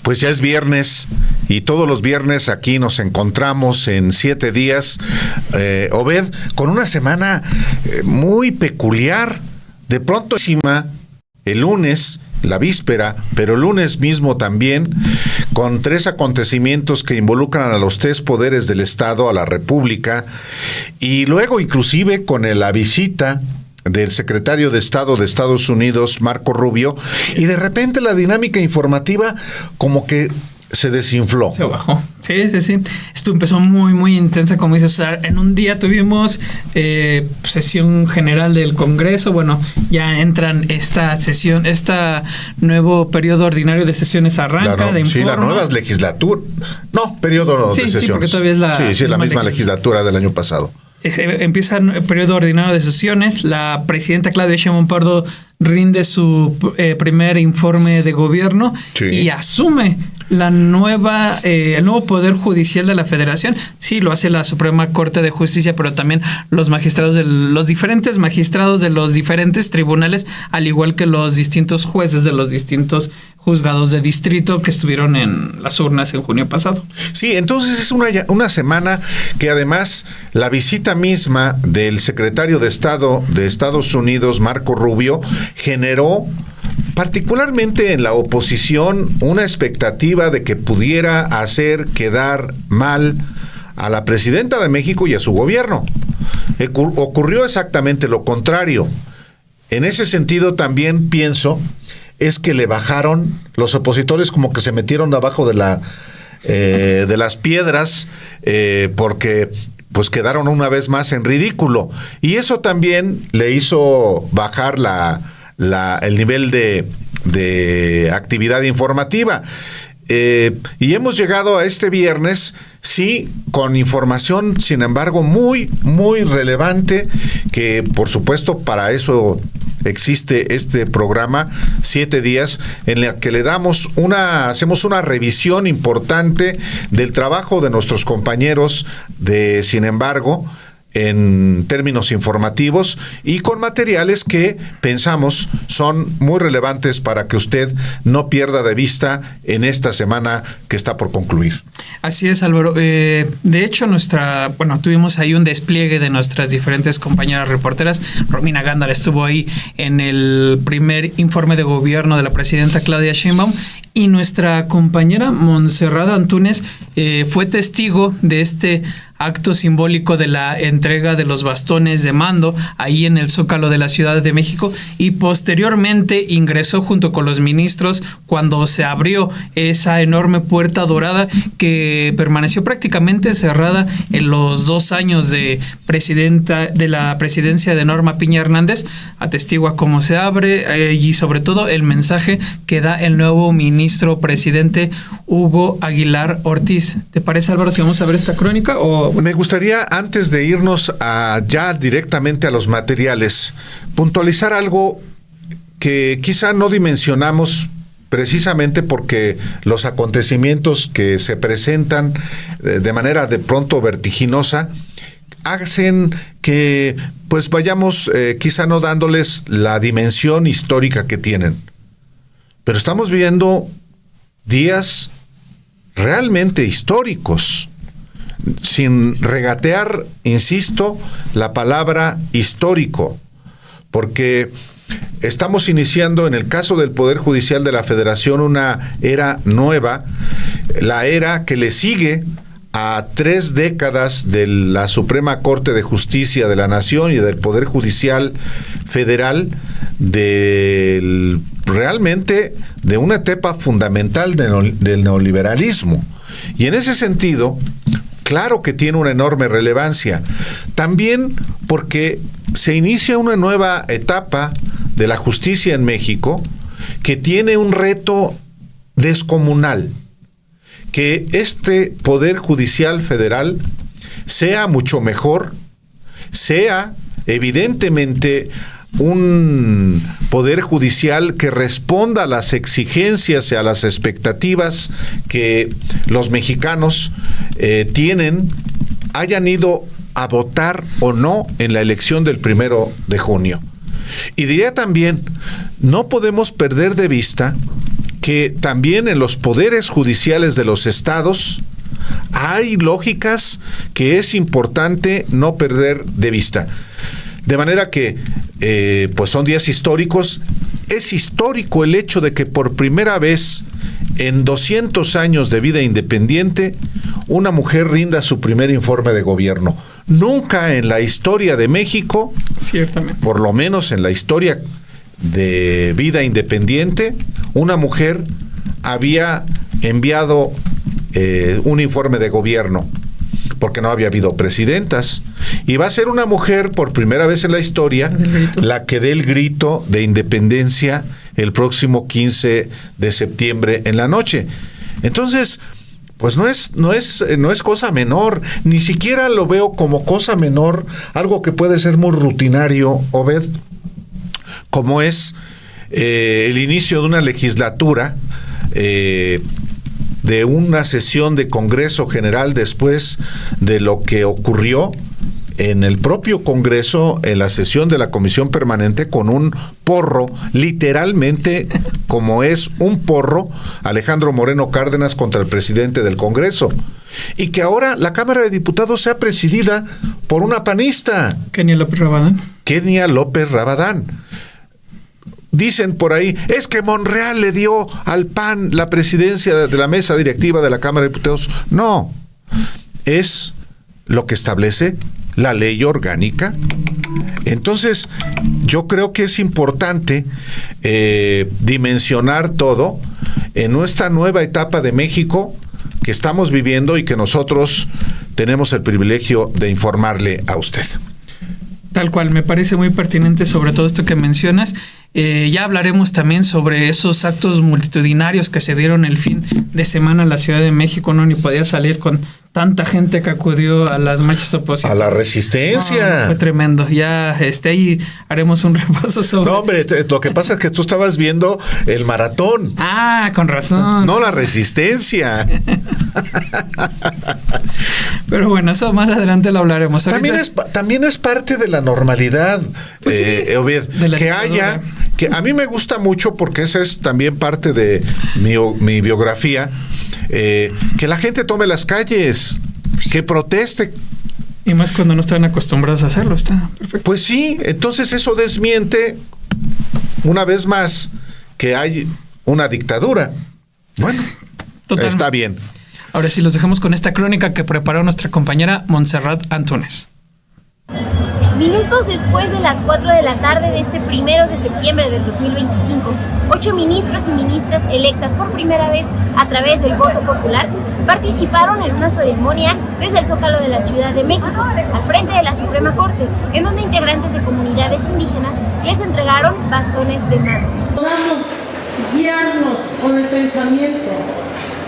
Pues ya es viernes y todos los viernes aquí nos encontramos en 7 días, Obed, con una semana muy peculiar. De pronto encima, el lunes, la víspera, pero el lunes mismo también, con 3 acontecimientos que involucran a los 3 poderes del Estado, a la República, y luego inclusive con la visita del secretario de Estado de Estados Unidos, Marco Rubio, y de repente la dinámica informativa como que se desinfló. Se bajó. Sí. Esto empezó muy intensa, como dices. O sea, en un día tuvimos sesión general del Congreso. Bueno, ya entran esta sesión, nuevo periodo ordinario de sesiones arranca. La nueva legislatura. No, periodo de sesiones. Sí, porque todavía es la misma legislatura del año pasado. Empieza el periodo ordinario de sesiones. La presidenta Claudia Sheinbaum Pardo rinde su primer informe de gobierno y asume el nuevo Poder Judicial de la Federación. Sí, lo hace la Suprema Corte de Justicia, pero también los diferentes magistrados de los diferentes tribunales, al igual que los distintos jueces de los distintos juzgados de distrito que estuvieron en las urnas en junio pasado. Sí, entonces es una semana que además la visita misma del secretario de Estado de Estados Unidos, Marco Rubio, generó particularmente en la oposición una expectativa de que pudiera hacer quedar mal a la presidenta de México y a su gobierno. Ocurrió exactamente lo contrario. En ese sentido también pienso es que le bajaron, los opositores como que se metieron abajo de las piedras porque pues quedaron una vez más en ridículo, y eso también le hizo bajar el nivel de actividad informativa. Y hemos llegado a este viernes, sí, con información, sin embargo, muy relevante, que por supuesto para eso existe este programa, 7 días, en la que hacemos una revisión importante del trabajo de nuestros compañeros de Sin embargo, en términos informativos y con materiales que pensamos son muy relevantes para que usted no pierda de vista en esta semana que está por concluir. Así es, Álvaro. De hecho, tuvimos ahí un despliegue de nuestras diferentes compañeras reporteras. Romina Gándara estuvo ahí en el primer informe de gobierno de la presidenta Claudia Sheinbaum, y nuestra compañera Montserrat Antúnez fue testigo de este acto simbólico de la entrega de los bastones de mando ahí en el Zócalo de la Ciudad de México, y posteriormente ingresó junto con los ministros cuando se abrió esa enorme puerta dorada que permaneció prácticamente cerrada en los 2 años de la presidencia de Norma Piña Hernández. Atestigua cómo se abre y sobre todo el mensaje que da el nuevo ministro presidente Hugo Aguilar Ortiz. ¿Te parece, Álvaro, si vamos a ver esta crónica? Me gustaría, antes de irnos ya directamente a los materiales, puntualizar algo que quizá no dimensionamos precisamente porque los acontecimientos que se presentan de manera de pronto vertiginosa hacen que pues vayamos quizá no dándoles la dimensión histórica que tienen. Pero estamos viviendo días realmente históricos, sin regatear, insisto, la palabra histórico, porque estamos iniciando en el caso del Poder Judicial de la Federación una era nueva, la era que le sigue a 3 décadas de la Suprema Corte de Justicia de la Nación y del Poder Judicial Federal, realmente de una etapa fundamental del neoliberalismo. Y en ese sentido, claro que tiene una enorme relevancia, también porque se inicia una nueva etapa de la justicia en México que tiene un reto descomunal, que este Poder Judicial Federal sea mucho mejor, sea evidentemente un poder judicial que responda a las exigencias y a las expectativas que los mexicanos tienen, hayan ido a votar o no en la elección del 1 de junio. Y diría también, no podemos perder de vista que también en los poderes judiciales de los estados hay lógicas que es importante no perder de vista. De manera que, pues son días históricos. Es histórico el hecho de que por primera vez en 200 años de vida independiente, una mujer rinda su primer informe de gobierno. Nunca en la historia de México, ciertamente, por lo menos en la historia de vida independiente, una mujer había enviado un informe de gobierno, porque no había habido presidentas. Y va a ser una mujer, por primera vez en la historia, la que dé el grito de independencia el próximo 15 de septiembre en la noche. Entonces, pues no es cosa menor, ni siquiera lo veo como cosa menor, algo que puede ser muy rutinario, Obed, como es el inicio de una legislatura, de una sesión de Congreso General después de lo que ocurrió en el propio Congreso, en la sesión de la Comisión Permanente, con un porro, literalmente como es un porro, Alejandro Moreno Cárdenas contra el presidente del Congreso. Y que ahora la Cámara de Diputados sea presidida por una panista. Kenia López Rabadán. Dicen por ahí, es que Monreal le dio al PAN la presidencia de la mesa directiva de la Cámara de Diputados. No, es lo que establece la ley orgánica. Entonces, yo creo que es importante dimensionar todo en esta nueva etapa de México que estamos viviendo y que nosotros tenemos el privilegio de informarle a usted. Tal cual, me parece muy pertinente sobre todo esto que mencionas. Ya hablaremos también sobre esos actos multitudinarios que se dieron el fin de semana en la Ciudad de México, no ni podía salir con tanta gente que acudió a las marchas opositoras. A la resistencia. No, fue tremendo. Ya ahí haremos un repaso sobre... No, hombre, lo que pasa es que tú estabas viendo el maratón. Ah, con razón. No la resistencia. Pero bueno, eso más adelante lo hablaremos. También es parte de la normalidad, pues sí, Obed, que haya, que a mí me gusta mucho porque esa es también parte de mi biografía, que la gente tome las calles, que proteste. Y más cuando no están acostumbrados a hacerlo, está perfecto. Pues sí, entonces eso desmiente una vez más que hay una dictadura. Bueno, totalmente. Está bien. Ahora sí, los dejamos con esta crónica que preparó nuestra compañera Montserrat Antúnez. Minutos después de las 4 de la tarde de este 1 de septiembre del 2025, 8 ministros y ministras electas por primera vez a través del voto popular participaron en una ceremonia desde el Zócalo de la Ciudad de México, al frente de la Suprema Corte, en donde integrantes de comunidades indígenas les entregaron bastones de mando. Podamos guiarnos con el pensamiento.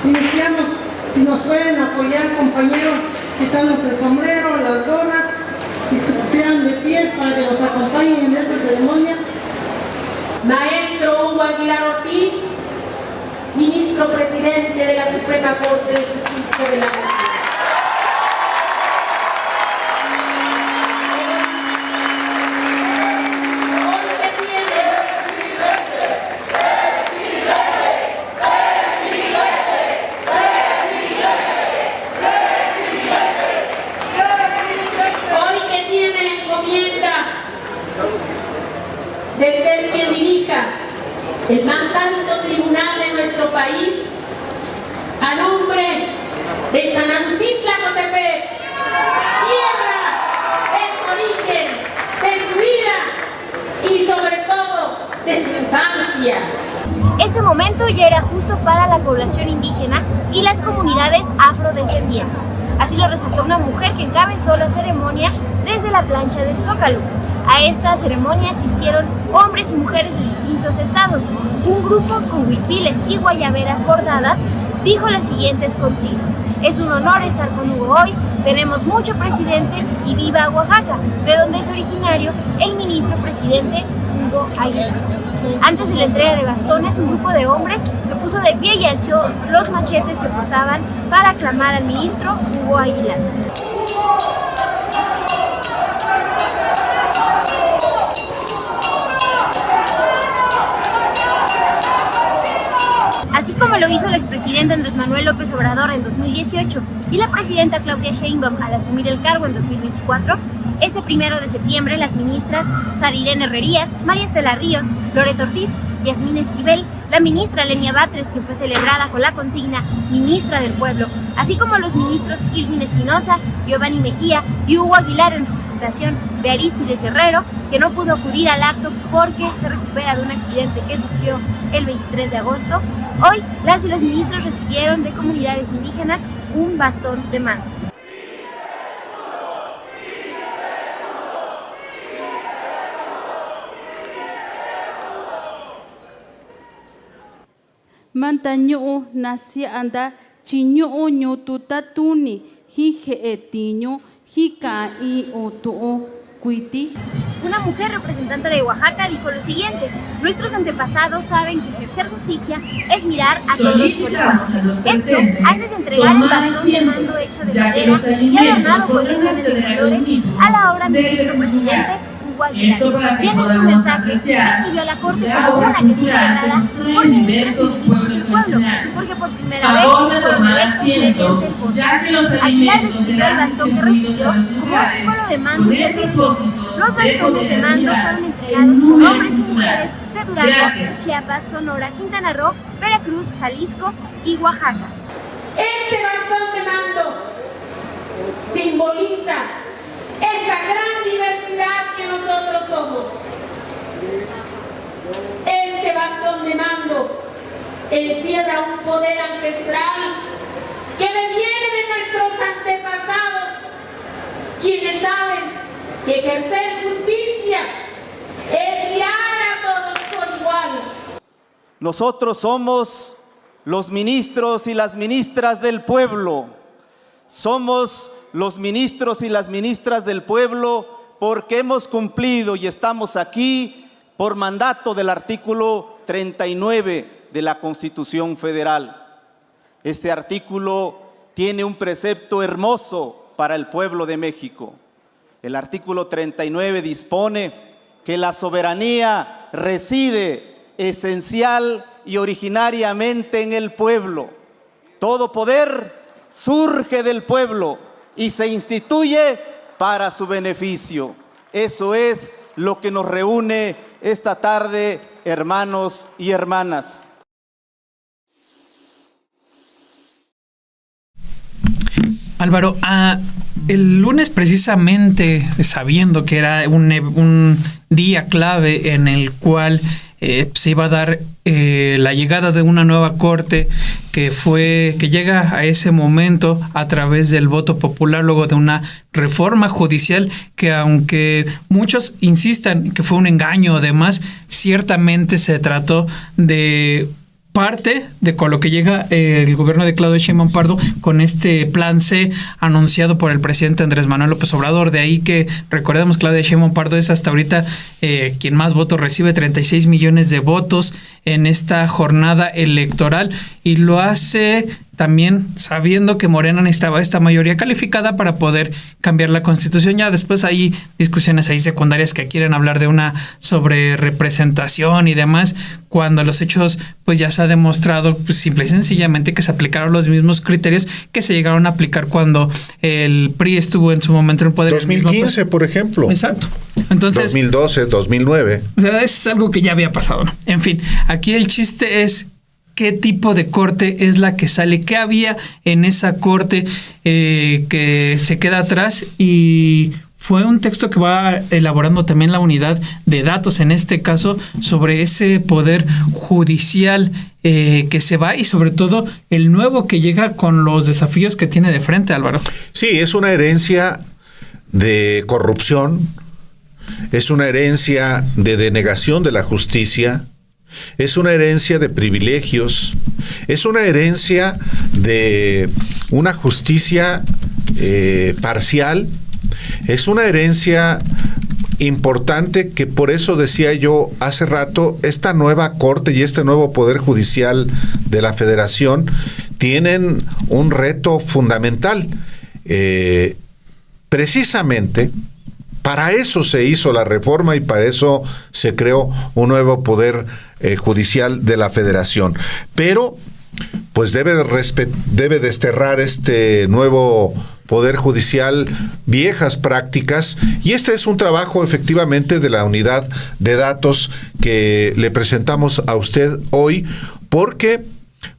Iniciamos, si nos pueden apoyar, compañeros, quitarnos el sombrero, las gorras, si se pusieran de pie para que nos acompañen en esta ceremonia. Maestro Hugo Aguilar Ortiz, ministro presidente de la Suprema Corte de Justicia de la Nación. De ser quien dirija el más alto tribunal de nuestro país, a nombre de San Agustín Tlacotepec, tierra de su origen, de su vida y sobre todo de su infancia. Este momento ya era justo para la población indígena y las comunidades afrodescendientes. Así lo resaltó una mujer que encabezó la ceremonia desde la plancha del Zócalo. A esta ceremonia asistieron hombres y mujeres de distintos estados. Un grupo con huipiles y guayaberas bordadas dijo las siguientes consignas: es un honor estar con Hugo hoy, tenemos mucho presidente y viva Oaxaca, de donde es originario el ministro presidente Hugo Aguilar. Antes de la entrega de bastones, un grupo de hombres se puso de pie y alzó los machetes que portaban para aclamar al ministro Hugo Aguilar. presidente Andrés Manuel López Obrador en 2018 y la presidenta Claudia Sheinbaum al asumir el cargo en 2024, este 1 de septiembre las ministras Sara Irene Herrerías, María Estela Ríos, Loreto Ortiz, Yasmín Esquivel, la ministra Lenia Batres, quien fue celebrada con la consigna Ministra del Pueblo, así como los ministros Irving Espinosa, Giovanni Mejía y Hugo Aguilar en representación de Arístides Guerrero, que no pudo acudir al acto porque se recupera de un accidente que sufrió el 23 de agosto. Hoy, las y los ministros recibieron de comunidades indígenas un bastón de mando. Mantaño nacia anda chiño oño tutatuni jije etiño jika y oto cuiti. Una mujer representante de Oaxaca dijo lo siguiente: nuestros antepasados saben que ejercer justicia es mirar a todos por igual. Esto antes de entregar el bastón de mando hecho de madera y adornado con listones de colores a la ahora ministro presidente Hugo Aguilar, quien en su mensaje describió a la Corte como una que es integrada por ministros y ministros del pueblo, porque por primera vez fueron electos mediante el voto. Aguilar describió el bastón que recibió como un símbolo de mando y servicio. Los bastones de mando fueron entregados por hombres y mujeres de Durango, Chiapas, Sonora, Quintana Roo, Veracruz, Jalisco y Oaxaca. Este bastón de mando simboliza esa gran diversidad que nosotros somos. Este bastón de mando encierra un poder ancestral que deviene de nuestros antepasados, quienes saben que ejercer justicia es mirar a todos por igual. Nosotros somos los ministros y las ministras del pueblo. Somos los ministros y las ministras del pueblo porque hemos cumplido y estamos aquí por mandato del artículo 39 de la Constitución Federal. Este artículo tiene un precepto hermoso para el pueblo de México. El artículo 39 dispone que la soberanía reside esencial y originariamente en el pueblo. Todo poder surge del pueblo y se instituye para su beneficio. Eso es lo que nos reúne esta tarde, hermanos y hermanas. Álvaro, el lunes precisamente, sabiendo que era un día clave en el cual se iba a dar la llegada de una nueva corte que llega a ese momento a través del voto popular, luego de una reforma judicial que, aunque muchos insistan que fue un engaño, además, ciertamente se trató de parte de con lo que llega el gobierno de Claudia Sheinbaum Pardo con este plan C anunciado por el presidente Andrés Manuel López Obrador. De ahí que, recordemos, Claudia Sheinbaum Pardo es hasta ahorita quien más votos recibe, 36 millones de votos en esta jornada electoral, y lo hace también sabiendo que Morena necesitaba esta mayoría calificada para poder cambiar la Constitución. Ya después hay discusiones ahí secundarias que quieren hablar de una sobre representación y demás, cuando los hechos pues ya se ha demostrado pues, simple y sencillamente que se aplicaron los mismos criterios que se llegaron a aplicar cuando el PRI estuvo en su momento en el poder. 2015, por ejemplo. Exacto. Entonces, 2012, 2009. O sea, es algo que ya había pasado, ¿no? En fin, aquí el chiste es qué tipo de corte es la que sale, qué había en esa corte que se queda atrás, y fue un texto que va elaborando también la unidad de datos, en este caso, sobre ese poder judicial que se va y sobre todo el nuevo que llega con los desafíos que tiene de frente, Álvaro. Sí, es una herencia de corrupción, es una herencia de denegación de la justicia, es una herencia de privilegios, es una herencia de una justicia parcial, es una herencia importante que, por eso decía yo hace rato, esta nueva corte y este nuevo poder judicial de la Federación tienen un reto fundamental. Precisamente para eso se hizo la reforma y para eso se creó un nuevo poder judicial de la Federación. Pero pues debe desterrar este nuevo Poder Judicial viejas prácticas, y este es un trabajo efectivamente de la unidad de datos que le presentamos a usted hoy, porque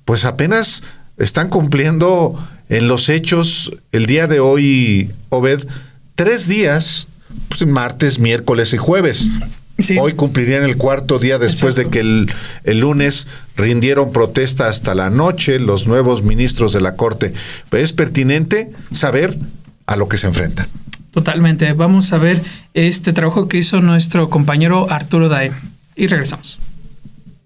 pues apenas están cumpliendo en los hechos el día de hoy, Obed, 3 días, pues, martes, miércoles y jueves. Sí. Hoy cumplirían el 4º día después de que el lunes rindieron protesta hasta la noche los nuevos ministros de la Corte. Es pertinente saber a lo que se enfrentan. Totalmente. Vamos a ver este trabajo que hizo nuestro compañero Arturo Daen. Y regresamos.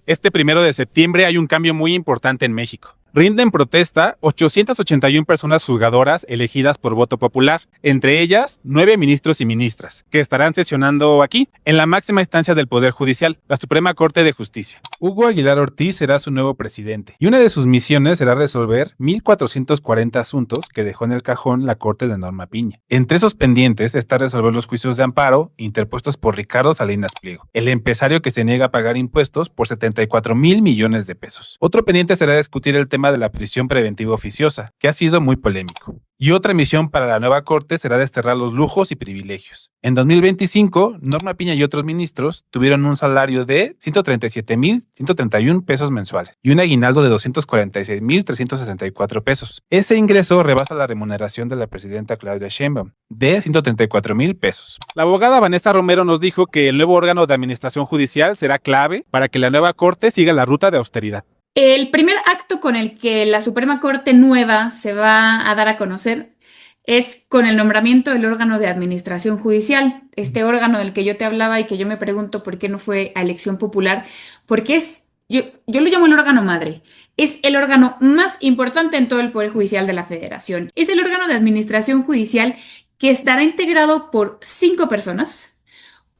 Este 1 de septiembre hay un cambio muy importante en México. Rinden protesta 881 personas juzgadoras elegidas por voto popular, entre ellas 9 ministros y ministras, que estarán sesionando aquí, en la máxima instancia del Poder Judicial, la Suprema Corte de Justicia. Hugo Aguilar Ortiz será su nuevo presidente, y una de sus misiones será resolver 1,440 asuntos que dejó en el cajón la Corte de Norma Piña. Entre esos pendientes está resolver los juicios de amparo interpuestos por Ricardo Salinas Pliego, el empresario que se niega a pagar impuestos por 74,000 millones de pesos. Otro pendiente será discutir el tema de la prisión preventiva oficiosa, que ha sido muy polémico. Y otra misión para la nueva Corte será desterrar los lujos y privilegios. En 2025, Norma Piña y otros ministros tuvieron un salario de 137,131 pesos mensuales y un aguinaldo de 246,364 pesos. Ese ingreso rebasa la remuneración de la presidenta Claudia Sheinbaum, de 134,000 pesos. La abogada Vanessa Romero nos dijo que el nuevo órgano de administración judicial será clave para que la nueva Corte siga la ruta de austeridad. El primer acto con el que la Suprema Corte nueva se va a dar a conocer es con el nombramiento del órgano de administración judicial, este órgano del que yo te hablaba y que yo me pregunto por qué no fue a elección popular, porque yo lo llamo el órgano madre, es el órgano más importante en todo el Poder Judicial de la Federación. Es el órgano de administración judicial que estará integrado por 5 personas.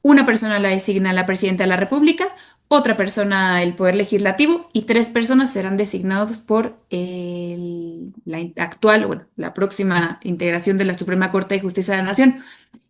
Una persona la designa la Presidenta de la República, otra persona el Poder Legislativo y 3 personas serán designados por la próxima integración de la Suprema Corte de Justicia de la Nación.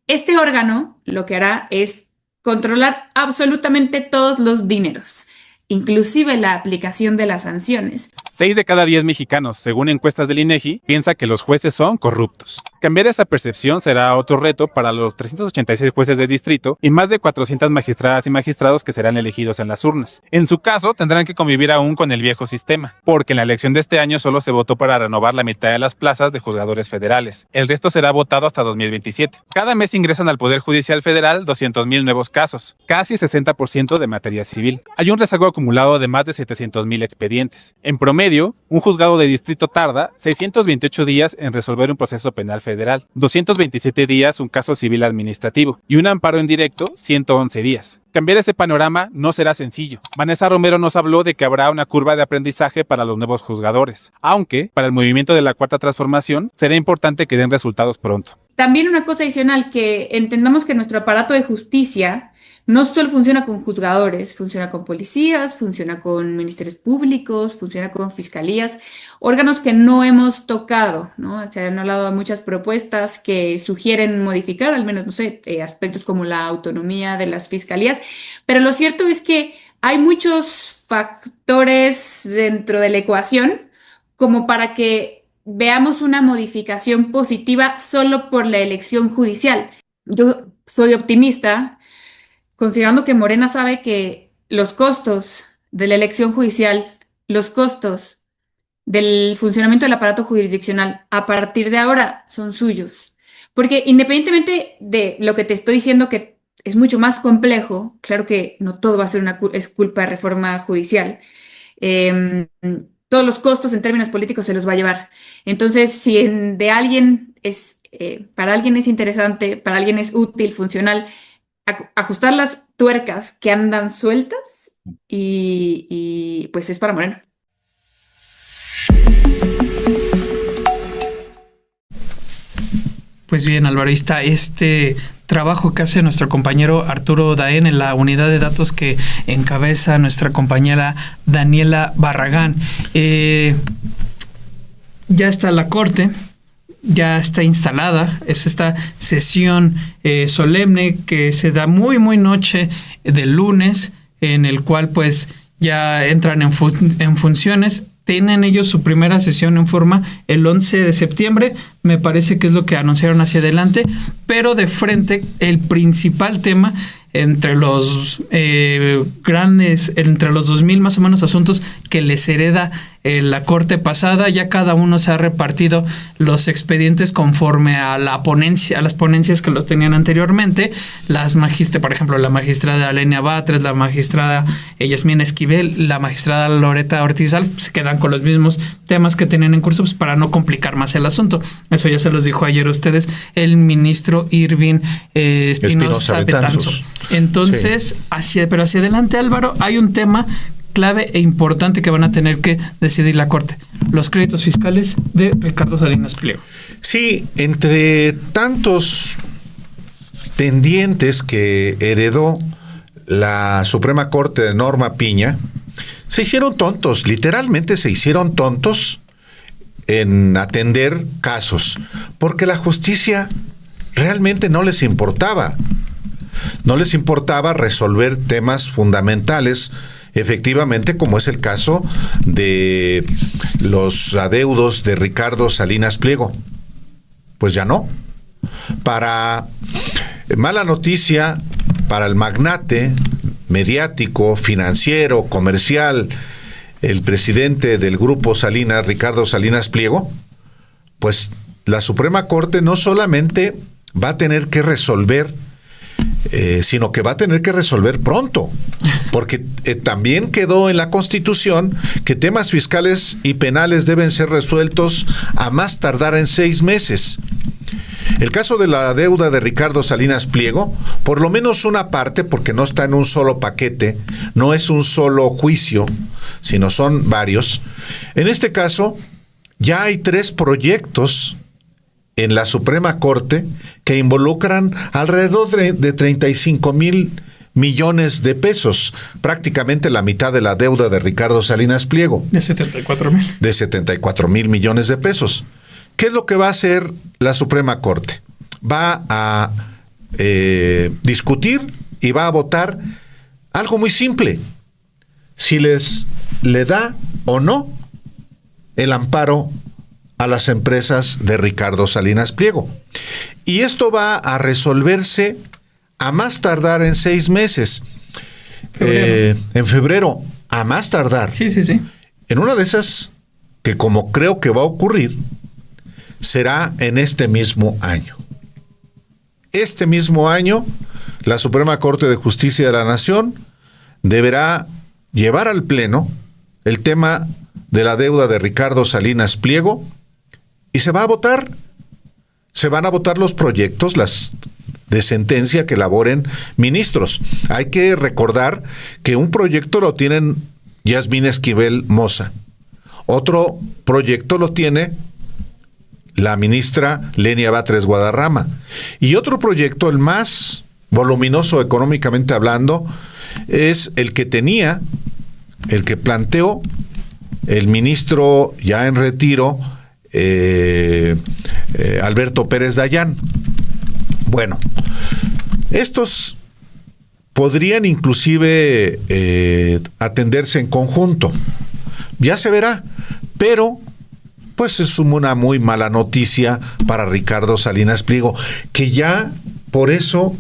Este órgano lo que hará es controlar absolutamente todos los dineros, inclusive la aplicación de las sanciones. 6 de cada 10 mexicanos, según encuestas del INEGI, piensa que los jueces son corruptos. Cambiar esa percepción será otro reto para los 386 jueces de distrito y más de 400 magistradas y magistrados que serán elegidos en las urnas. En su caso, tendrán que convivir aún con el viejo sistema, porque en la elección de este año solo se votó para renovar la mitad de las plazas de juzgadores federales. El resto será votado hasta 2027. Cada mes ingresan al Poder Judicial Federal 200,000 nuevos casos, casi el 60% de materia civil. Hay un rezago acumulado de más de 700,000 expedientes. En promedio, un juzgado de distrito tarda 628 días en resolver un proceso penal federal, 227 días un caso civil administrativo y un amparo en directo 111 días. Cambiar ese panorama no será sencillo. Vanessa Romero nos habló de que habrá una curva de aprendizaje para los nuevos juzgadores, aunque para el movimiento de la Cuarta Transformación será importante que den resultados pronto. También una cosa adicional, que entendamos que nuestro aparato de justicia no solo funciona con juzgadores, funciona con policías, funciona con ministerios públicos, funciona con fiscalías, órganos que no hemos tocado, ¿no? Se han hablado de muchas propuestas que sugieren modificar, al menos, aspectos como la autonomía de las fiscalías, pero lo cierto es que hay muchos factores dentro de la ecuación como para que veamos una modificación positiva solo por la elección judicial. Yo soy optimista, considerando que Morena sabe que los costos de la elección judicial, los costos del funcionamiento del aparato jurisdiccional a partir de ahora son suyos. Porque independientemente de lo que te estoy diciendo, que es mucho más complejo, claro que no todo va a ser es culpa de reforma judicial, todos los costos en términos políticos se los va a llevar. Entonces, si para alguien es interesante, para alguien es útil, funcional, ajustar las tuercas que andan sueltas y pues es para Morena. Pues bien, Álvaro, ahí está este trabajo que hace nuestro compañero Arturo Daen en la unidad de datos que encabeza nuestra compañera Daniela Barragán. Ya está la Corte, ya está instalada, es esta sesión solemne que se da muy noche del lunes, en el cual pues ya entran en funciones. tienen ellos su primera sesión en forma el 11 de septiembre, me parece que es lo que anunciaron hacia adelante, pero de frente el principal tema entre los grandes, entre los 2,000 más o menos asuntos que les hereda la Corte pasada, ya cada uno se ha repartido los expedientes conforme a la ponencia, a las ponencias que lo tenían anteriormente. Por ejemplo, la magistrada Lenia Batres, la magistrada Yasmina Esquivel, la magistrada Loreta Ortiz Alf, se quedan con los mismos temas que tenían en curso, pues, para no complicar más el asunto. Eso ya se los dijo ayer a ustedes el ministro Irving Espinosa Betanzos. Entonces, sí. Pero hacia adelante, Álvaro, hay un tema clave e importante que van a tener que decidir la Corte: los créditos fiscales de Ricardo Salinas Pliego. Sí, entre tantos pendientes que heredó la Suprema Corte de Norma Piña, se hicieron tontos, literalmente se hicieron tontos en atender casos, porque la justicia realmente no les importaba. No les importaba resolver temas fundamentales, efectivamente, como es el caso de los adeudos de Ricardo Salinas Pliego. Pues ya no. Mala noticia para el magnate mediático, financiero, comercial, el presidente del Grupo Salinas, Ricardo Salinas Pliego, pues la Suprema Corte no solamente va a tener que resolver, sino que va a tener que resolver pronto, porque también quedó en la Constitución que temas fiscales y penales deben ser resueltos a más tardar en 6 meses. El caso de la deuda de Ricardo Salinas Pliego, por lo menos una parte, porque no está en un solo paquete, no es un solo juicio, sino son varios. En este caso, ya hay 3 proyectos en la Suprema Corte que involucran alrededor de 35,000 millones de pesos, prácticamente la mitad de la deuda de Ricardo Salinas Pliego. De 74,000. De 74,000 millones de pesos. ¿Qué es lo que va a hacer la Suprema Corte? Va a discutir y va a votar algo muy simple: si le da o no el amparo a las empresas de Ricardo Salinas Pliego. Y esto va a resolverse a más tardar en 6 meses. En febrero, a más tardar. Sí. En una de esas, que como creo que va a ocurrir, será en este mismo año. Este mismo año, la Suprema Corte de Justicia de la Nación deberá llevar al Pleno el tema de la deuda de Ricardo Salinas Pliego y se va a votar. Se van a votar los proyectos de sentencia que elaboren ministros. Hay que recordar que un proyecto lo tienen Yasmina Esquivel Moza. Otro proyecto lo tiene la ministra Lenia Batres Guadarrama. Y otro proyecto, el más voluminoso económicamente hablando, es el que planteó el ministro ya en retiro, Alberto Pérez Dayán. Bueno, estos podrían inclusive atenderse en conjunto. Ya se verá, pero pues es una muy mala noticia para Ricardo Salinas Pliego, que ya por eso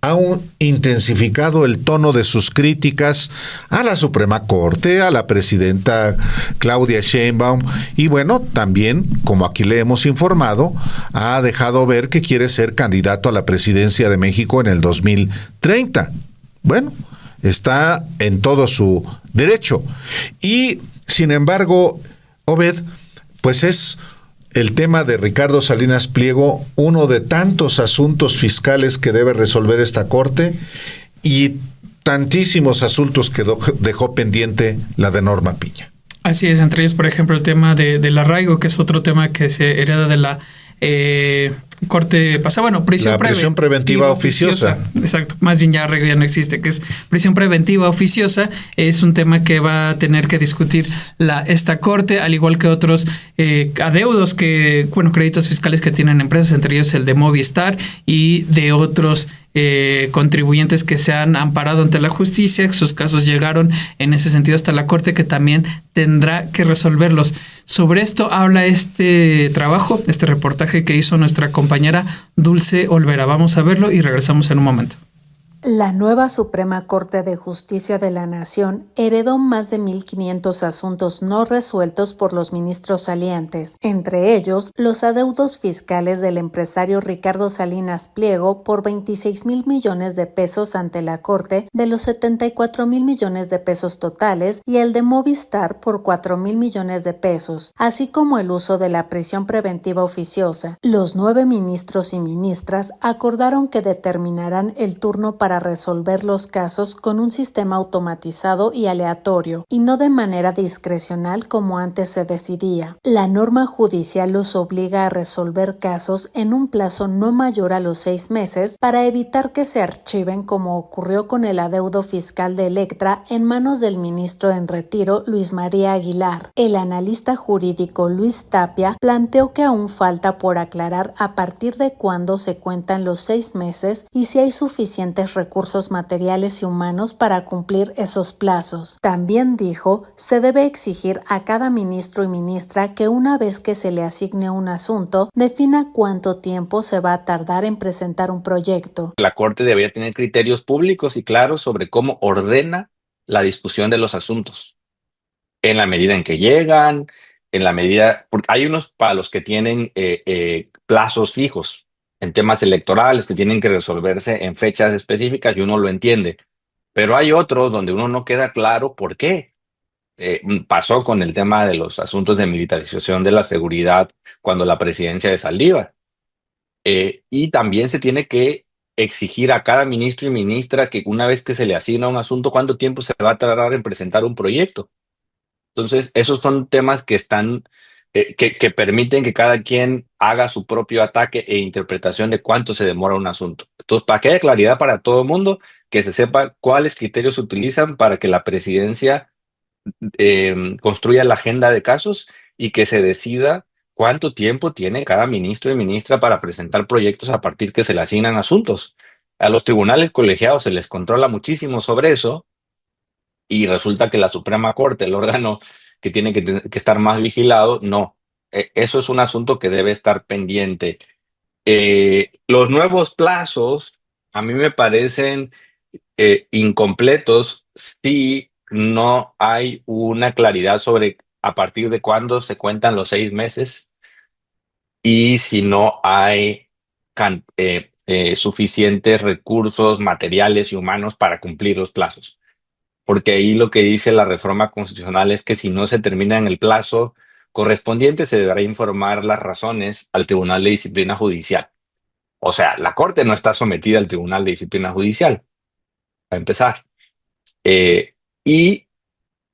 ha intensificado el tono de sus críticas a la Suprema Corte, a la presidenta Claudia Sheinbaum, y bueno, también, como aquí le hemos informado, ha dejado ver que quiere ser candidato a la presidencia de México en el 2030. Bueno, está en todo su derecho. Y, sin embargo, Obed, pues es el tema de Ricardo Salinas Pliego uno de tantos asuntos fiscales que debe resolver esta Corte y tantísimos asuntos que dejó pendiente la de Norma Piña. Así es, entre ellos, por ejemplo, el tema del arraigo, que es otro tema que se hereda de la corte pasada, bueno, prisión preventiva oficiosa. Exacto, más bien ya no existe, que es prisión preventiva oficiosa. Es un tema que va a tener que discutir esta corte, al igual que otros adeudos créditos fiscales que tienen empresas, entre ellos el de Movistar y de otros contribuyentes que se han amparado ante la justicia. Sus casos llegaron en ese sentido hasta la corte, que también tendrá que resolverlos. Sobre esto habla este trabajo, este reportaje que hizo nuestra compañera Dulce Olvera. Vamos a verlo y regresamos en un momento. La nueva Suprema Corte de Justicia de la Nación heredó más de 1.500 asuntos no resueltos por los ministros salientes, entre ellos los adeudos fiscales del empresario Ricardo Salinas Pliego por 26,000 millones de pesos ante la Corte de los 74,000 millones de pesos totales y el de Movistar por 4,000 millones de pesos, así como el uso de la prisión preventiva oficiosa. Los 9 ministros y ministras acordaron que determinarán el turno para resolver los casos con un sistema automatizado y aleatorio, y no de manera discrecional como antes se decidía. La norma judicial los obliga a resolver casos en un plazo no mayor a los 6 meses para evitar que se archiven, como ocurrió con el adeudo fiscal de Electra en manos del ministro en retiro Luis María Aguilar. El analista jurídico Luis Tapia planteó que aún falta por aclarar a partir de cuándo se cuentan los 6 meses y si hay suficientes recursos materiales y humanos para cumplir esos plazos. También dijo, se debe exigir a cada ministro y ministra que una vez que se le asigne un asunto, defina cuánto tiempo se va a tardar en presentar un proyecto. La Corte debería tener criterios públicos y claros sobre cómo ordena la discusión de los asuntos, en la medida en que llegan, en la medida, porque hay unos para los que tienen plazos fijos en temas electorales que tienen que resolverse en fechas específicas y uno lo entiende, pero hay otros donde uno no queda claro por qué. Pasó con el tema de los asuntos de militarización de la seguridad cuando la presidencia de Saldívar, y también se tiene que exigir a cada ministro y ministra que una vez que se le asigna un asunto, cuánto tiempo se va a tardar en presentar un proyecto. Entonces, esos son temas que están que permiten que cada quien haga su propio ataque e interpretación de cuánto se demora un asunto. Entonces, para que haya claridad para todo el mundo, que se sepa cuáles criterios se utilizan para que la presidencia construya la agenda de casos y que se decida cuánto tiempo tiene cada ministro y ministra para presentar proyectos a partir que se le asignan asuntos. A los tribunales colegiados se les controla muchísimo sobre eso y resulta que la Suprema Corte, el órgano que tiene que estar más vigilado, no. Eso es un asunto que debe estar pendiente. Los nuevos plazos a mí me parecen incompletos si no hay una claridad sobre a partir de cuándo se cuentan los 6 meses y si no hay suficientes recursos materiales y humanos para cumplir los plazos. Porque ahí lo que dice la reforma constitucional es que si no se termina en el plazo correspondiente, se deberá informar las razones al Tribunal de Disciplina Judicial. O sea, la Corte no está sometida al Tribunal de Disciplina Judicial, para empezar. Y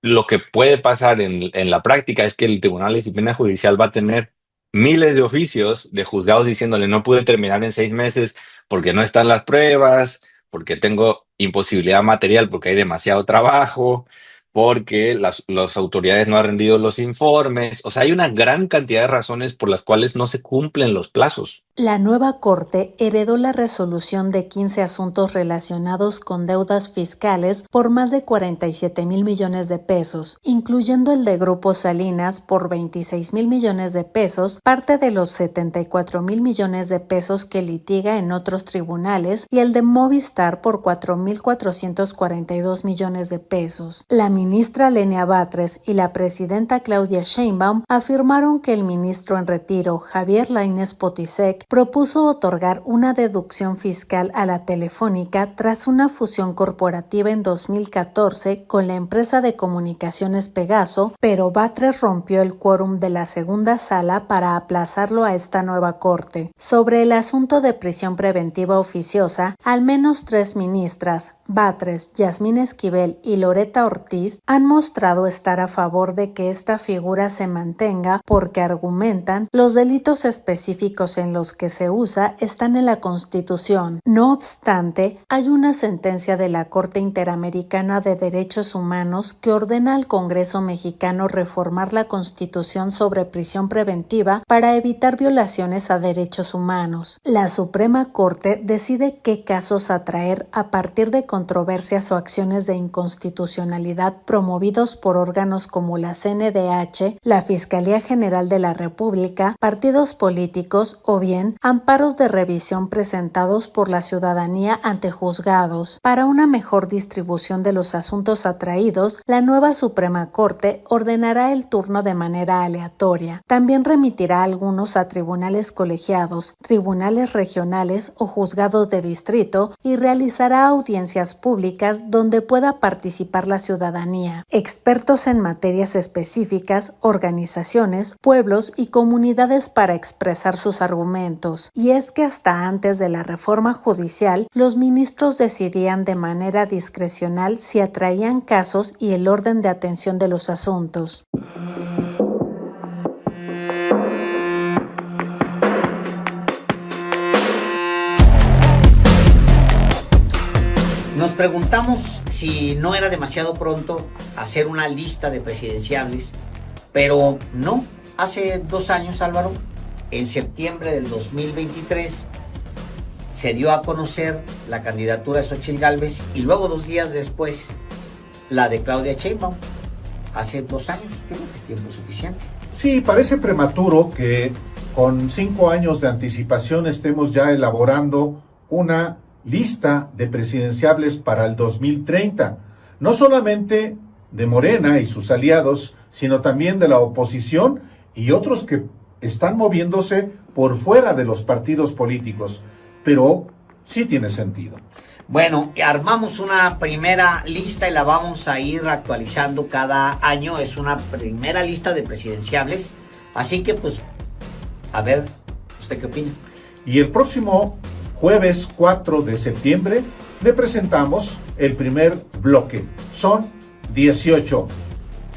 lo que puede pasar en la práctica es que el Tribunal de Disciplina Judicial va a tener miles de oficios de juzgados diciéndole no pude terminar en 6 meses porque no están las pruebas, porque tengo imposibilidad material, porque hay demasiado trabajo, porque las autoridades no han rendido los informes. O sea, hay una gran cantidad de razones por las cuales no se cumplen los plazos. La nueva Corte heredó la resolución de 15 asuntos relacionados con deudas fiscales por más de 47,000 millones de pesos, incluyendo el de Grupo Salinas por 26,000 millones de pesos, parte de los 74,000 millones de pesos que litiga en otros tribunales, y el de Movistar por 4,442 millones de pesos. La ministra Lenia Batres y la presidenta Claudia Sheinbaum afirmaron que el ministro en retiro, Javier Lainez Potisek, propuso otorgar una deducción fiscal a la Telefónica tras una fusión corporativa en 2014 con la empresa de comunicaciones Pegaso, pero Batres rompió el quórum de la segunda sala para aplazarlo a esta nueva corte. Sobre el asunto de prisión preventiva oficiosa, al menos 3 ministras, Batres, Yasmín Esquivel y Loretta Ortiz han mostrado estar a favor de que esta figura se mantenga porque argumentan los delitos específicos en los que se usa están en la Constitución. No obstante, hay una sentencia de la Corte Interamericana de Derechos Humanos que ordena al Congreso mexicano reformar la Constitución sobre prisión preventiva para evitar violaciones a derechos humanos. La Suprema Corte decide qué casos atraer a partir de controversias o acciones de inconstitucionalidad promovidos por órganos como la CNDH, la Fiscalía General de la República, partidos políticos o bien amparos de revisión presentados por la ciudadanía ante juzgados. Para una mejor distribución de los asuntos atraídos, la nueva Suprema Corte ordenará el turno de manera aleatoria. También remitirá algunos a tribunales colegiados, tribunales regionales o juzgados de distrito y realizará audiencias públicas donde pueda participar la ciudadanía, expertos en materias específicas, organizaciones, pueblos y comunidades para expresar sus argumentos. Y es que hasta antes de la reforma judicial, los ministros decidían de manera discrecional si atraían casos y el orden de atención de los asuntos. Nos preguntamos si no era demasiado pronto hacer una lista de presidenciables, pero no. Hace 2 años, Álvaro, en septiembre del 2023, se dio a conocer la candidatura de Xóchitl Gálvez y luego 2 días después la de Claudia Sheinbaum. Hace 2 años, creo que es tiempo suficiente. Sí, parece prematuro que con 5 años de anticipación estemos ya elaborando una lista de presidenciables para el 2030, no solamente de Morena y sus aliados, sino también de la oposición y otros que están moviéndose por fuera de los partidos políticos, pero sí tiene sentido. Bueno, armamos una primera lista y la vamos a ir actualizando cada año. Es una primera lista de presidenciables, así que pues, a ver, ¿usted qué opina? Y el próximo jueves 4 de septiembre le presentamos el primer bloque. Son 18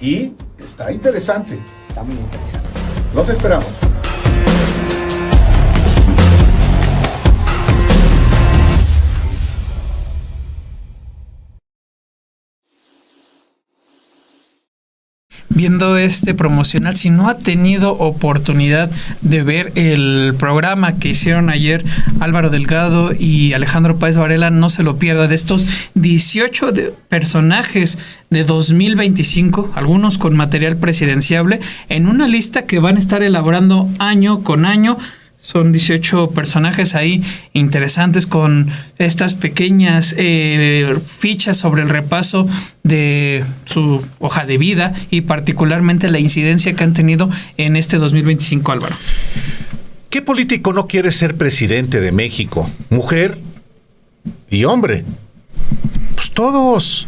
y está interesante. Está muy interesante. Los esperamos. Viendo este promocional, si no ha tenido oportunidad de ver el programa que hicieron ayer Álvaro Delgado y Alejandro Páez Varela, no se lo pierda. De estos 18 personajes de 2025, algunos con material presidenciable, en una lista que van a estar elaborando año con año. Son 18 personajes ahí interesantes con estas pequeñas fichas sobre el repaso de su hoja de vida y particularmente la incidencia que han tenido en este 2025, Álvaro. ¿Qué político no quiere ser presidente de México? Mujer y hombre. Pues todos.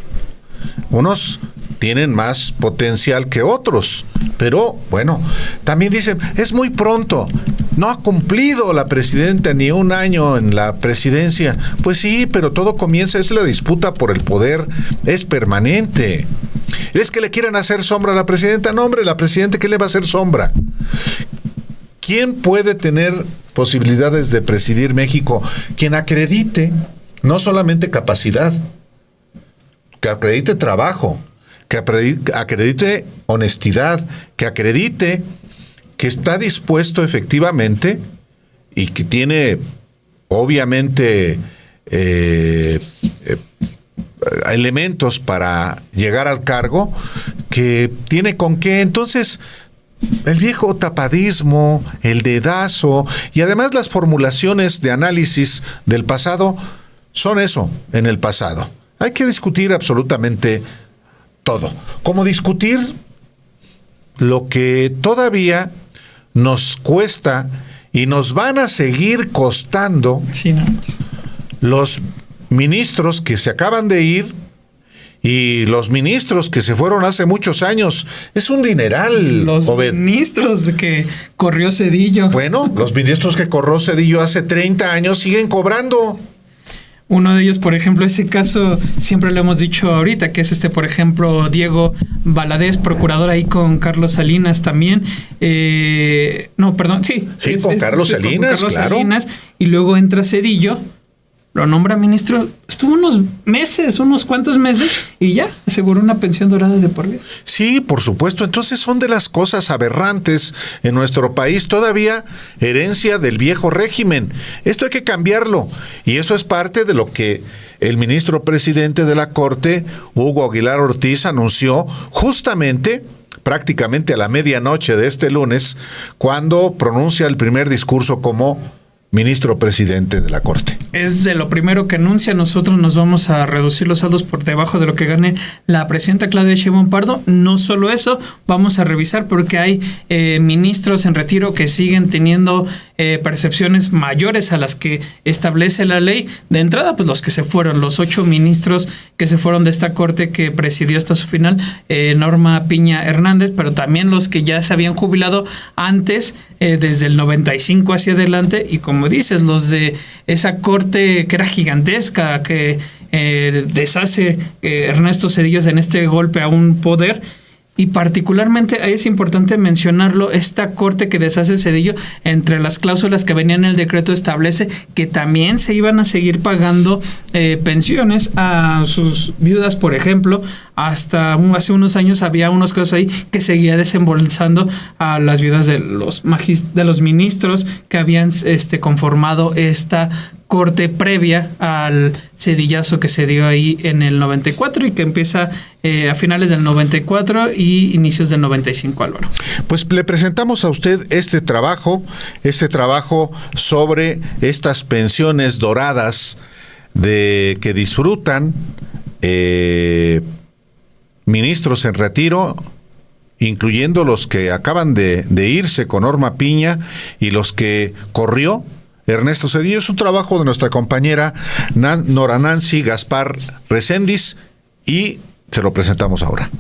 Unos tienen más potencial que otros, pero bueno, también dicen, es muy pronto. No ha cumplido la presidenta ni 1 año en la presidencia. Pues sí, pero todo comienza, es la disputa por el poder, es permanente. ¿Es que le quieran hacer sombra a la presidenta? No, hombre, la presidenta, ¿qué le va a hacer sombra? ¿Quién puede tener posibilidades de presidir México? Quien acredite no solamente capacidad, que acredite trabajo, que acredite honestidad, que acredite que está dispuesto efectivamente y que tiene obviamente elementos para llegar al cargo, que tiene con qué. Entonces, el viejo tapadismo, el dedazo y además las formulaciones de análisis del pasado son eso, en el pasado. Hay que discutir absolutamente todo. Como discutir lo que todavía nos cuesta y nos van a seguir costando los ministros que se acaban de ir y los ministros que se fueron hace muchos años. Es un dineral. Los ministros que corrió Zedillo. Bueno, los ministros que corrió Zedillo hace 30 años siguen cobrando. Uno de ellos, por ejemplo, ese caso siempre lo hemos dicho ahorita, que es por ejemplo, Diego Valadez, procurador ahí con Carlos Salinas también. Con Carlos Salinas, claro. Salinas, y luego entra Zedillo, lo nombra ministro, estuvo unos cuantos meses y ya aseguró una pensión dorada de por vida. Sí, por supuesto. Entonces son de las cosas aberrantes en nuestro país, todavía herencia del viejo régimen. Esto hay que cambiarlo y eso es parte de lo que el ministro presidente de la Corte, Hugo Aguilar Ortiz, anunció justamente prácticamente a la medianoche de este lunes, cuando pronuncia el primer discurso como ministro presidente de la Corte. Es de lo primero que anuncia. Nosotros nos vamos a reducir los saldos por debajo de lo que gane la presidenta Claudia Sheinbaum Pardo. No solo eso, vamos a revisar porque hay ministros en retiro que siguen teniendo percepciones mayores a las que establece la ley. De entrada, pues los que se fueron, los 8 ministros que se fueron de esta Corte que presidió hasta su final, Norma Piña Hernández, pero también los que ya se habían jubilado antes, desde el 95 hacia adelante, y como dices, los de esa Corte que era gigantesca, que deshace Ernesto Zedillo en este golpe a un poder. Y particularmente ahí es importante mencionarlo, esta Corte que deshace Zedillo, entre las cláusulas que venían en el decreto, establece que también se iban a seguir pagando pensiones a sus viudas, por ejemplo. Hasta hace unos años había unos casos ahí que seguía desembolsando a las viudas de los ministros que habían conformado esta Corte previa al cedillazo que se dio ahí en el 94 y que empieza a finales del 94 y inicios del 95, Álvaro. Pues le presentamos a usted este trabajo sobre estas pensiones doradas que disfrutan ministros en retiro, incluyendo los que acaban de irse con Norma Piña y los que corrió Ernesto Zedillo. Es un trabajo de nuestra compañera Nora Nancy Gaspar Recendis y se lo presentamos ahora.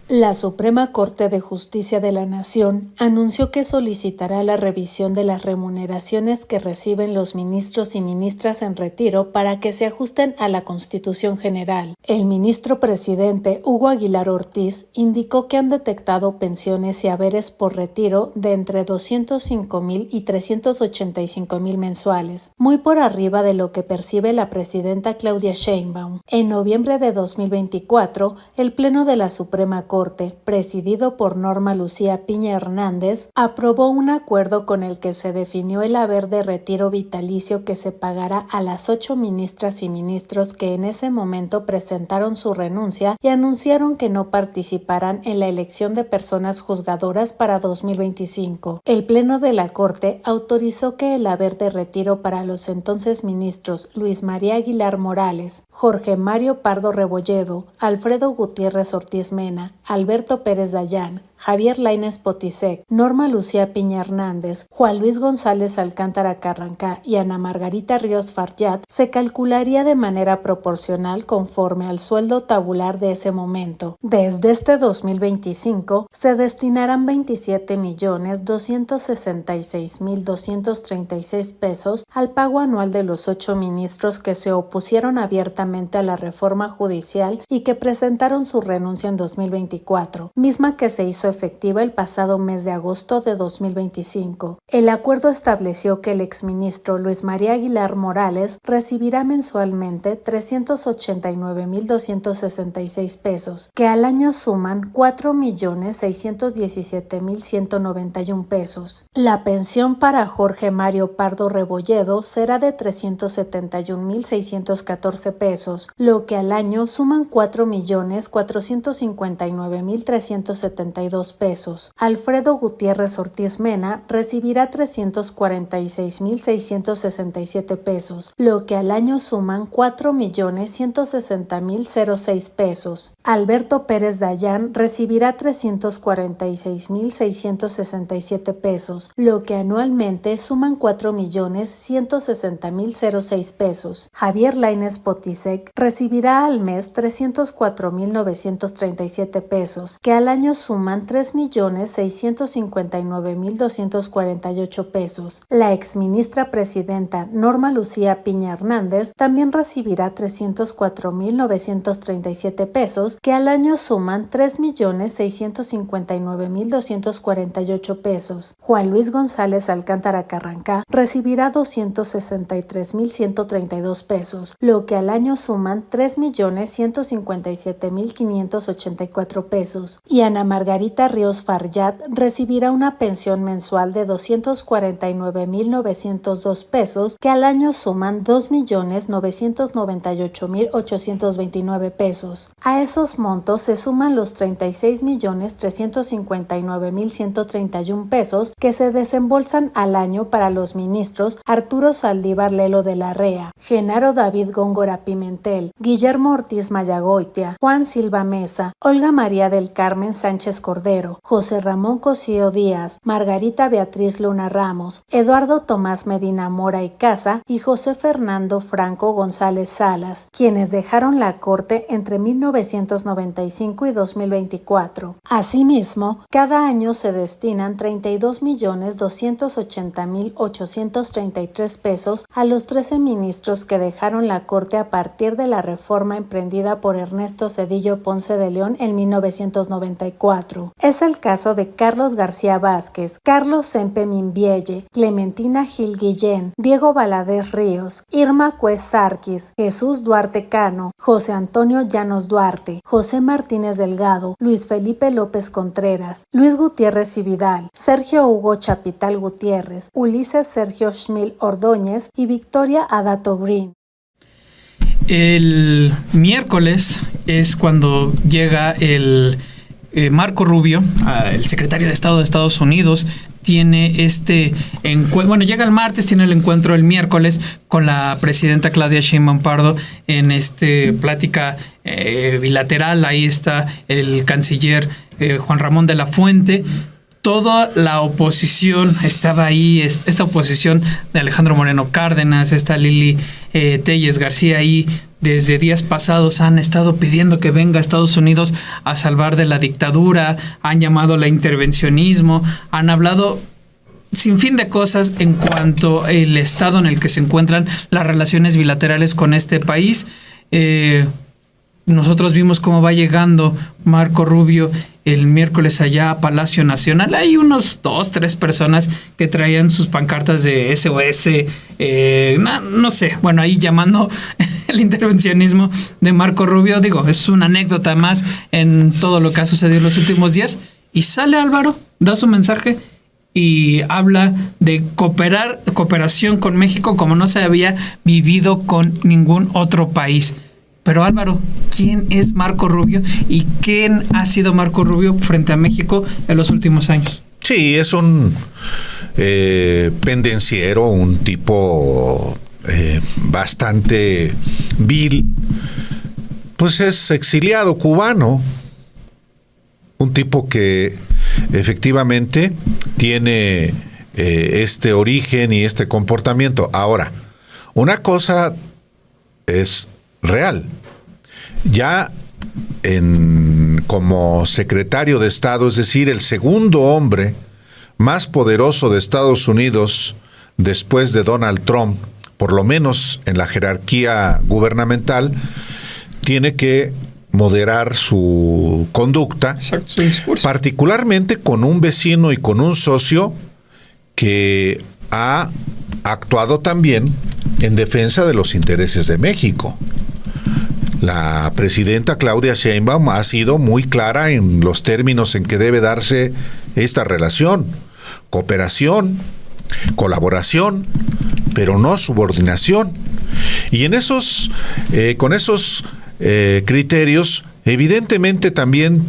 La Suprema Corte de Justicia de la Nación anunció que solicitará la revisión de las remuneraciones que reciben los ministros y ministras en retiro para que se ajusten a la Constitución General. El ministro presidente Hugo Aguilar Ortiz indicó que han detectado pensiones y haberes por retiro de entre 205,000 y 385,000 mensuales, muy por arriba de lo que percibe la presidenta Claudia Sheinbaum. En noviembre de 2024, el Pleno de la Suprema Corte, presidido por Norma Lucía Piña Hernández, aprobó un acuerdo con el que se definió el haber de retiro vitalicio que se pagará a las 8 ministras y ministros que en ese momento presentaron su renuncia y anunciaron que no participarán en la elección de personas juzgadoras para 2025. El Pleno de la Corte autorizó que el haber de retiro para los entonces ministros Luis María Aguilar Morales, Jorge Mario Pardo Rebolledo, Alfredo Gutiérrez Ortiz Mena, Alberto Pérez Dayán, Javier Lainez Potisek, Norma Lucía Piña Hernández, Juan Luis González Alcántara Carrancá y Ana Margarita Ríos Farjat se calcularía de manera proporcional conforme al sueldo tabular de ese momento. Desde este 2025 se destinarán 27,266,236 pesos al pago anual de los 8 ministros que se opusieron abiertamente a la reforma judicial y que presentaron su renuncia en 2024, misma que se hizo efectiva el pasado mes de agosto de 2025. El acuerdo estableció que el exministro Luis María Aguilar Morales recibirá mensualmente 389,266 pesos, que al año suman 4,617,191 pesos. La pensión para Jorge Mario Pardo Rebolledo será de 371,614 pesos, lo que al año suman 4,459,372 pesos. Alfredo Gutiérrez Ortiz Mena recibirá 346,667 pesos, lo que al año suman 4,160,006 pesos. Alberto Pérez Dayán recibirá 346,667 pesos, lo que anualmente suman 4,160,06 pesos. Javier Lainez Potisek recibirá al mes 304,937 pesos, que al año suman suman 3.659.248 pesos. La exministra presidenta Norma Lucía Piña Hernández también recibirá 304.937 pesos, que al año suman 3.659.248 pesos. Juan Luis González Alcántara Carrancá recibirá 263.132 pesos, lo que al año suman 3.157.584 pesos. Y Ana Margarita Ríos Farjat recibirá una pensión mensual de 249.902 pesos, que al año suman 2.998.829 pesos. A esos montos se suman los 36.359.131 pesos que se desembolsan al año para los ministros Arturo Saldívar Lelo de la Rea, Genaro David Góngora Pimentel, Guillermo Ortiz Mayagoitia, Juan Silva Mesa, Olga María del Carmen Sánchez Cordero, José Ramón Cosío Díaz, Margarita Beatriz Luna Ramos, Eduardo Tomás Medina Mora y Casa y José Fernando Franco González Salas, quienes dejaron la Corte entre 1995 y 2024. Asimismo, cada año se destinan 32.280.833 pesos a los 13 ministros que dejaron la Corte a partir de la reforma emprendida por Ernesto Zedillo Ponce de León en 1994. Es el caso de Carlos García Vázquez, Carlos Sempe Minvielle, Clementina Gil Guillén, Diego Valadez Ríos, Irma Cuez Sarquis, Jesús Duarte Cano, José Antonio Llanos Duarte, José Martínez Delgado, Luis Felipe López Contreras, Luis Gutiérrez y Vidal, Sergio Hugo Chapital Gutiérrez, Ulises Sergio Schmil Ordóñez y Victoria Adato Green. El miércoles es cuando llega el Marco Rubio, el secretario de Estado de Estados Unidos, tiene llega el martes, tiene el encuentro el miércoles con la presidenta Claudia Sheinbaum Pardo en plática bilateral. Ahí está el canciller Juan Ramón de la Fuente. Toda la oposición estaba ahí, esta oposición de Alejandro Moreno Cárdenas, está Lili Telles García ahí. Desde días pasados han estado pidiendo que venga a Estados Unidos a salvar de la dictadura, han llamado al intervencionismo, han hablado sin fin de cosas en cuanto al estado en el que se encuentran las relaciones bilaterales con este país. Nosotros vimos cómo va llegando Marco Rubio el miércoles allá a Palacio Nacional. Hay unos 2-3 personas que traían sus pancartas de SOS, no sé, bueno, ahí llamando el intervencionismo de Marco Rubio. Digo, es una anécdota más en todo lo que ha sucedido en los últimos días. Y sale Álvaro, da su mensaje y habla de cooperación con México como no se había vivido con ningún otro país. Pero Álvaro, ¿quién es Marco Rubio y quién ha sido Marco Rubio frente a México en los últimos años? Sí, es un pendenciero, un tipo bastante vil. Pues es exiliado cubano, un tipo que efectivamente tiene este origen y este comportamiento. Ahora, una cosa es real. Ya como secretario de Estado, es decir, el segundo hombre más poderoso de Estados Unidos después de Donald Trump, por lo menos en la jerarquía gubernamental, tiene que moderar su conducta. Exacto, su discurso. Particularmente con un vecino y con un socio que ha actuado también en defensa de los intereses de México. La presidenta Claudia Sheinbaum ha sido muy clara en los términos en que debe darse esta relación: cooperación, colaboración, pero no subordinación. Y en con esos criterios, evidentemente también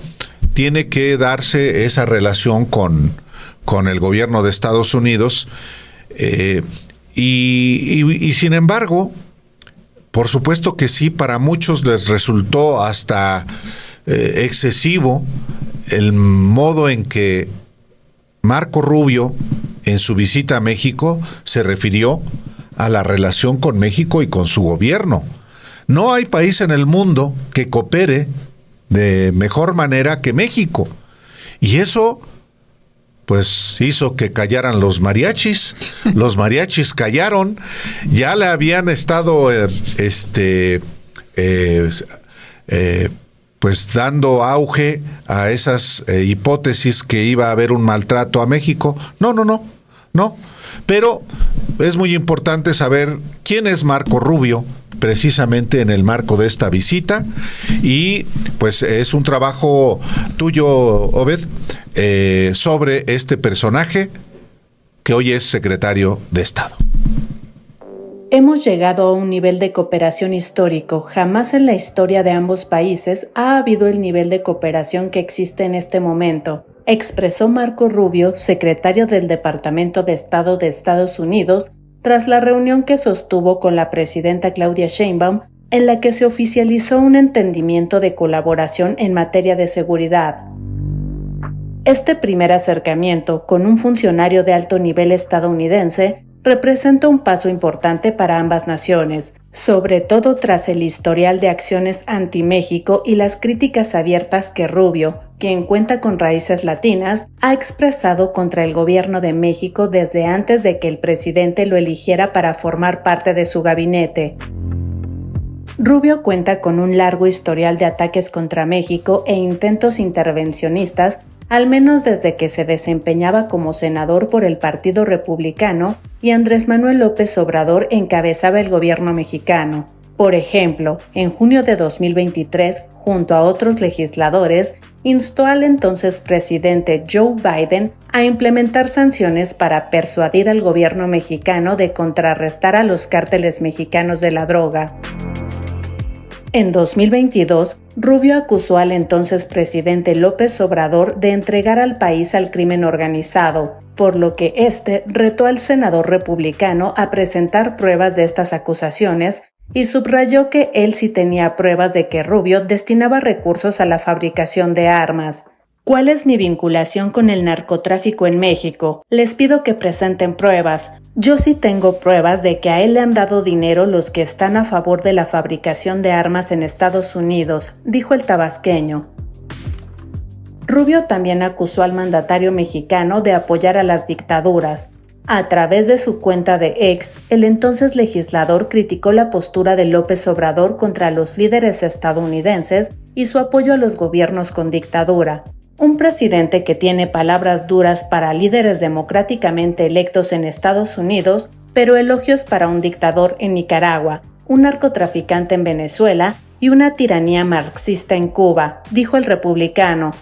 tiene que darse esa relación con el gobierno de Estados Unidos. Y sin embargo, por supuesto que sí, para muchos les resultó hasta excesivo el modo en que Marco Rubio, en su visita a México, se refirió a la relación con México y con su gobierno. No hay país en el mundo que coopere de mejor manera que México. Y eso pues hizo que callaran los mariachis. Los mariachis callaron. Ya le habían estado pues dando auge a esas hipótesis que iba a haber un maltrato a México. No. Pero es muy importante saber quién es Marco Rubio, precisamente en el marco de esta visita, y pues es un trabajo tuyo, Obed, sobre este personaje que hoy es secretario de Estado. Hemos llegado a un nivel de cooperación histórico. Jamás en la historia de ambos países ha habido el nivel de cooperación que existe en este momento, expresó Marco Rubio, secretario del Departamento de Estado de Estados Unidos, tras la reunión que sostuvo con la presidenta Claudia Sheinbaum, en la que se oficializó un entendimiento de colaboración en materia de seguridad. Este primer acercamiento con un funcionario de alto nivel estadounidense representa un paso importante para ambas naciones, sobre todo tras el historial de acciones anti-México y las críticas abiertas que Rubio, quien cuenta con raíces latinas, ha expresado contra el gobierno de México desde antes de que el presidente lo eligiera para formar parte de su gabinete. Rubio cuenta con un largo historial de ataques contra México e intentos intervencionistas, al menos desde que se desempeñaba como senador por el Partido Republicano y Andrés Manuel López Obrador encabezaba el gobierno mexicano. Por ejemplo, en junio de 2023, junto a otros legisladores, instó al entonces presidente Joe Biden a implementar sanciones para persuadir al gobierno mexicano de contrarrestar a los cárteles mexicanos de la droga. En 2022, Rubio acusó al entonces presidente López Obrador de entregar al país al crimen organizado, por lo que éste retó al senador republicano a presentar pruebas de estas acusaciones y subrayó que él sí tenía pruebas de que Rubio destinaba recursos a la fabricación de armas. ¿Cuál es mi vinculación con el narcotráfico en México? Les pido que presenten pruebas. Yo sí tengo pruebas de que a él le han dado dinero los que están a favor de la fabricación de armas en Estados Unidos, dijo el tabasqueño. Rubio también acusó al mandatario mexicano de apoyar a las dictaduras. A través de su cuenta de X, el entonces legislador criticó la postura de López Obrador contra los líderes estadounidenses y su apoyo a los gobiernos con dictadura. Un presidente que tiene palabras duras para líderes democráticamente electos en Estados Unidos, pero elogios para un dictador en Nicaragua, un narcotraficante en Venezuela y una tiranía marxista en Cuba, dijo el republicano.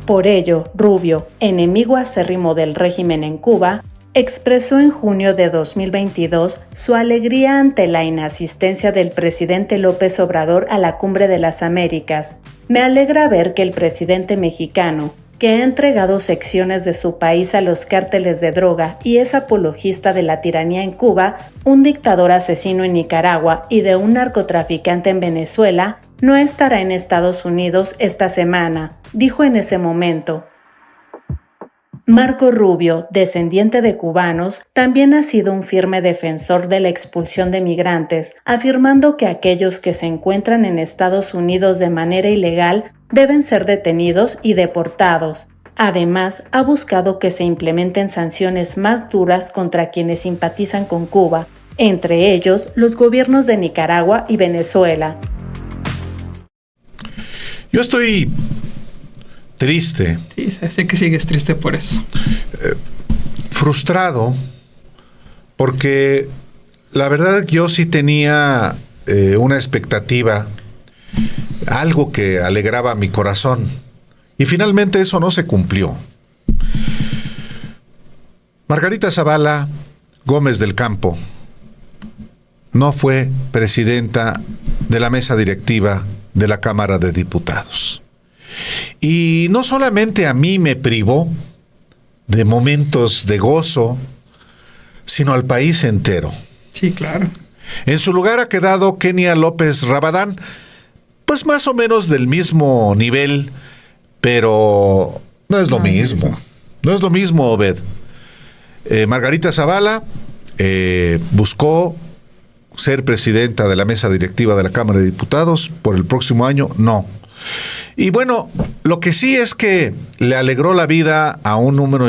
Por ello, Rubio, enemigo acérrimo del régimen en Cuba, expresó en junio de 2022 su alegría ante la inasistencia del presidente López Obrador a la Cumbre de las Américas. Me alegra ver que el presidente mexicano, que ha entregado secciones de su país a los cárteles de droga y es apologista de la tiranía en Cuba, un dictador asesino en Nicaragua y de un narcotraficante en Venezuela, no estará en Estados Unidos esta semana, dijo en ese momento. Marco Rubio, descendiente de cubanos, también ha sido un firme defensor de la expulsión de migrantes, afirmando que aquellos que se encuentran en Estados Unidos de manera ilegal deben ser detenidos y deportados. Además, ha buscado que se implementen sanciones más duras contra quienes simpatizan con Cuba, entre ellos los gobiernos de Nicaragua y Venezuela. Yo estoy triste. Sí, sé que sigues triste por eso. Frustrado, porque la verdad yo sí tenía una expectativa, algo que alegraba mi corazón, y finalmente eso no se cumplió. Margarita Zavala Gómez del Campo no fue presidenta de la mesa directiva de la Cámara de Diputados. Y no solamente a mí me privó de momentos de gozo, sino al país entero. Sí, claro. En su lugar ha quedado Kenia López Rabadán, pues más o menos del mismo nivel, pero no es lo mismo. No es lo mismo, Obed. Margarita Zavala buscó ser presidenta de la mesa directiva de la Cámara de Diputados por el próximo año, no. Y bueno, lo que sí es que le alegró la vida a un número,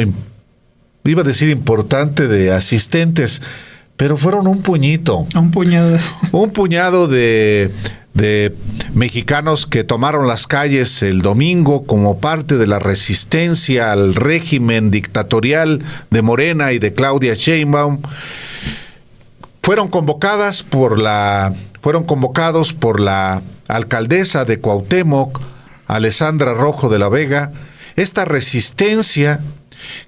iba a decir importante, de asistentes, pero fueron un puñito. Un puñado. Un puñado de mexicanos que tomaron las calles el domingo como parte de la resistencia al régimen dictatorial de Morena y de Claudia Sheinbaum. Fueron convocados por la alcaldesa de Cuauhtémoc, Alessandra Rojo de la Vega. Esta resistencia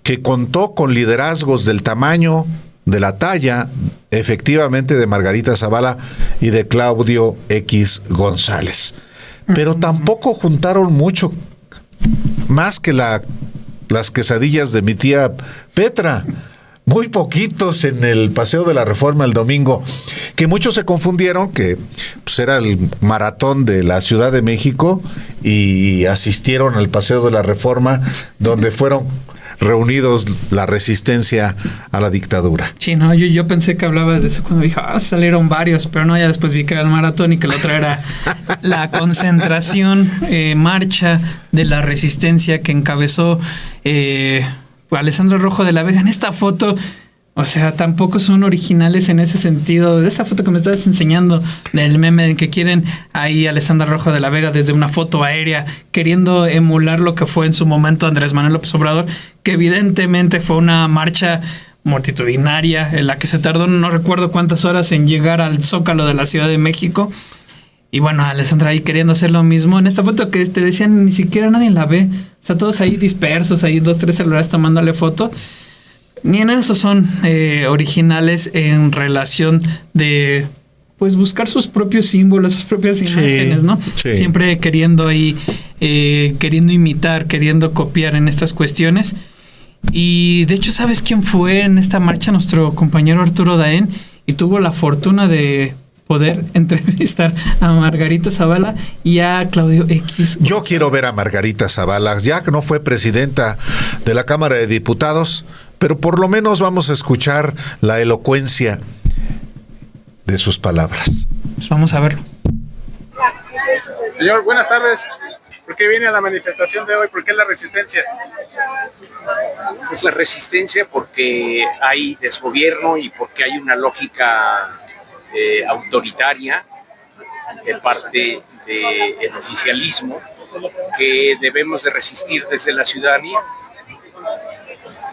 que contó con liderazgos del tamaño, de la talla, efectivamente, de Margarita Zavala y de Claudio X González. Pero tampoco juntaron mucho más que las quesadillas de mi tía Petra. Muy poquitos en el Paseo de la Reforma el domingo, que muchos se confundieron que pues, era el maratón de la Ciudad de México y asistieron al Paseo de la Reforma, donde fueron reunidos la resistencia a la dictadura. Sí, no, yo pensé que hablabas de eso cuando dijo, salieron varios, pero no, ya después vi que era el maratón y que la otra era la concentración, marcha de la resistencia que encabezó Alessandra Rojo de la Vega. En esta foto, o sea, tampoco son originales en ese sentido. De esta foto que me estás enseñando, del meme que quieren ahí Alessandra Rojo de la Vega desde una foto aérea, queriendo emular lo que fue en su momento Andrés Manuel López Obrador, que evidentemente fue una marcha multitudinaria en la que se tardó no recuerdo cuántas horas en llegar al Zócalo de la Ciudad de México. Y bueno, Alessandra ahí queriendo hacer lo mismo. En esta foto que te decían, ni siquiera nadie la ve. O sea, todos ahí dispersos, ahí 2, 3 celulares tomándole foto. Ni en eso son originales en relación de pues buscar sus propios símbolos, sus propias imágenes, ¿no? Sí. Siempre queriendo ahí, queriendo imitar, queriendo copiar en estas cuestiones. Y de hecho, ¿sabes quién fue en esta marcha? Nuestro compañero Arturo Daén, y tuvo la fortuna de poder entrevistar a Margarita Zavala y a Claudio X. Yo quiero ver a Margarita Zavala, ya que no fue presidenta de la Cámara de Diputados, pero por lo menos vamos a escuchar la elocuencia de sus palabras. Pues vamos a verlo. Señor, buenas tardes. ¿Por qué viene a la manifestación de hoy? ¿Por qué la resistencia? Pues la resistencia porque hay desgobierno y porque hay una lógica autoritaria de parte del oficialismo que debemos de resistir desde la ciudadanía.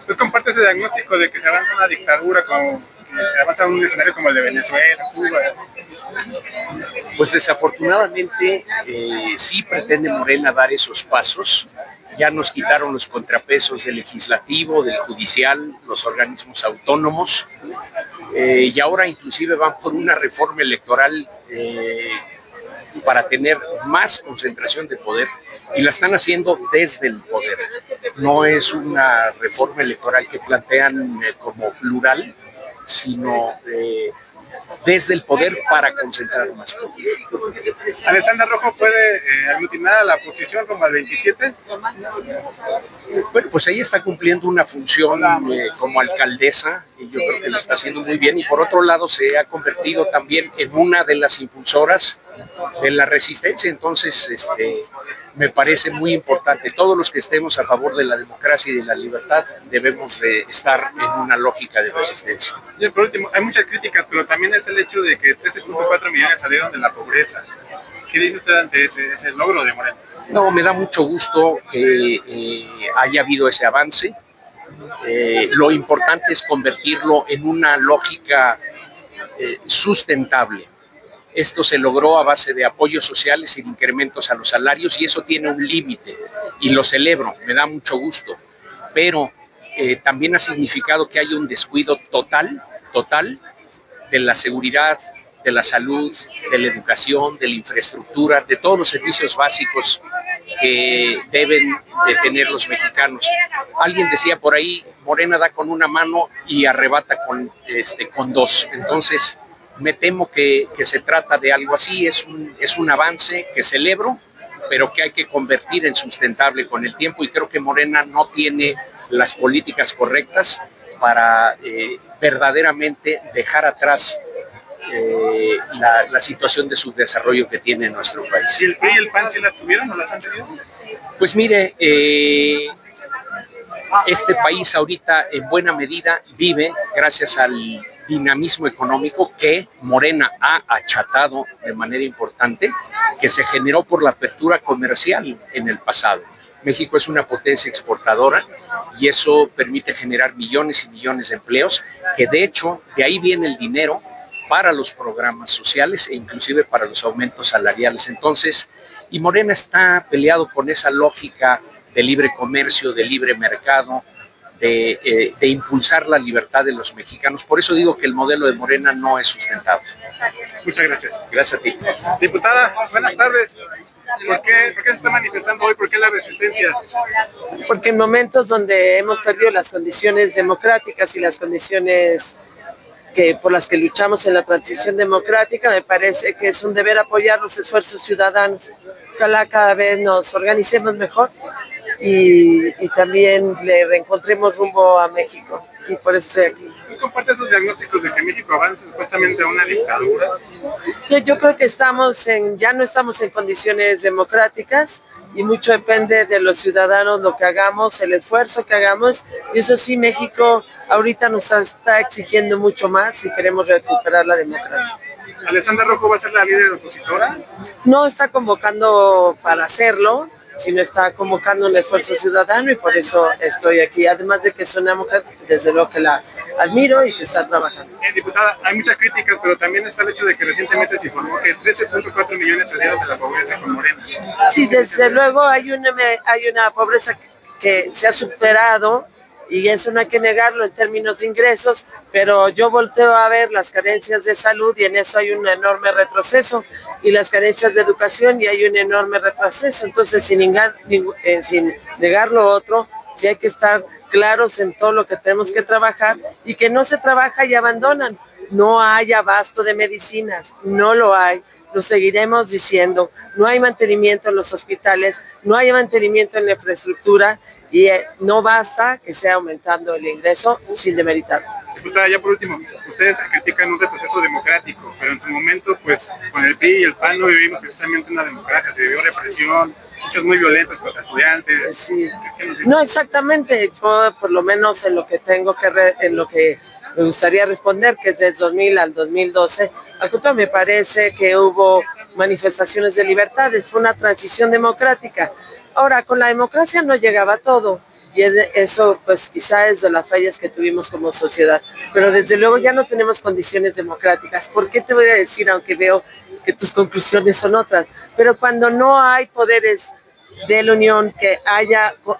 ¿Tú compartes el diagnóstico de que se avanza una dictadura, se avanza un escenario como el de Venezuela, Cuba? Pues desafortunadamente sí pretende Morena dar esos pasos. Ya nos quitaron los contrapesos del legislativo, del judicial, los organismos autónomos, y ahora inclusive van por una reforma electoral para tener más concentración de poder, y la están haciendo desde el poder. No es una reforma electoral que plantean como plural, sino desde el poder para concentrar más poder. ¿Alessandra Rojo puede aglutinar a la oposición como al 27? Bueno, pues ella está cumpliendo una función como alcaldesa, y yo creo que lo está haciendo muy bien, y por otro lado se ha convertido también en una de las impulsoras de la resistencia. Entonces me parece muy importante. Todos los que estemos a favor de la democracia y de la libertad debemos de estar en una lógica de resistencia. Y por último, hay muchas críticas, pero también está el hecho de que 13.4 millones salieron de la pobreza. ¿Qué dice usted ante ese logro de Morena? No, me da mucho gusto que haya habido ese avance. Lo importante es convertirlo en una lógica sustentable. Esto se logró a base de apoyos sociales y de incrementos a los salarios, y eso tiene un límite, y lo celebro, me da mucho gusto, pero también ha significado que hay un descuido total de la seguridad, de la salud, de la educación, de la infraestructura, de todos los servicios básicos que deben de tener los mexicanos. Alguien decía por ahí, Morena da con una mano y arrebata con dos. Entonces, me temo que se trata de algo así. Es un avance que celebro, pero que hay que convertir en sustentable con el tiempo, y creo que Morena no tiene las políticas correctas para verdaderamente dejar atrás la situación de subdesarrollo que tiene nuestro país. ¿Y el PRI y el PAN sí las tuvieron o las han tenido? Pues mire, este país ahorita en buena medida vive gracias al dinamismo económico que Morena ha achatado de manera importante, que se generó por la apertura comercial en el pasado. México es una potencia exportadora y eso permite generar millones y millones de empleos, que de hecho de ahí viene el dinero para los programas sociales e inclusive para los aumentos salariales. Entonces, y Morena está peleado con esa lógica de libre comercio, de libre mercado, de impulsar la libertad de los mexicanos. Por eso digo que el modelo de Morena no es sustentable. Muchas gracias. Gracias a ti. Diputada, buenas tardes. ¿Por qué se está manifestando hoy? ¿Por qué la resistencia? Porque en momentos donde hemos perdido las condiciones democráticas y las condiciones por las que luchamos en la transición democrática, me parece que es un deber apoyar los esfuerzos ciudadanos. Ojalá cada vez nos organicemos mejor y también le reencontremos rumbo a México. Y por eso estoy aquí. ¿Tú compartes esos diagnósticos de que México avanza supuestamente a una dictadura? Yo creo que ya no estamos en condiciones democráticas y mucho depende de los ciudadanos lo que hagamos, el esfuerzo que hagamos. Y eso sí, México ahorita nos está exigiendo mucho más si queremos recuperar la democracia. ¿Alessandra Rojo va a ser la líder opositora? No está convocando para hacerlo, sino está convocando un esfuerzo ciudadano y por eso estoy aquí. Además de que es una mujer, desde luego que la admiro y que está trabajando. Diputada, hay muchas críticas, pero también está el hecho de que recientemente se informó que 13.4 millones salieron de la pobreza con Morena. Sí, desde luego hay una pobreza que se ha superado y eso no hay que negarlo en términos de ingresos, pero yo volteo a ver las carencias de salud y en eso hay un enorme retroceso, y las carencias de educación y hay un enorme retroceso. Entonces, sin negar lo otro, sí hay que estar claros en todo lo que tenemos que trabajar y que no se trabaja y abandonan. No hay abasto de medicinas, no lo hay. Lo seguiremos diciendo, no hay mantenimiento en los hospitales, no hay mantenimiento en la infraestructura y no basta que sea aumentando el ingreso sin demeritarlo. Diputada, ya por último, ustedes critican un retroceso democrático, pero en su momento, pues, con el PRI y el PAN no vivimos precisamente una democracia, se vivió represión, hechos muy violentos contra estudiantes. Sí. No, exactamente, yo por lo menos en lo que me gustaría responder, que es del 2000 al 2012, al contrario, me parece que hubo manifestaciones de libertades, fue una transición democrática. Ahora, con la democracia no llegaba todo, y eso pues quizá es de las fallas que tuvimos como sociedad, pero desde luego ya no tenemos condiciones democráticas. ¿Por qué te voy a decir, aunque veo que tus conclusiones son otras? Pero cuando no hay poderes de la Unión que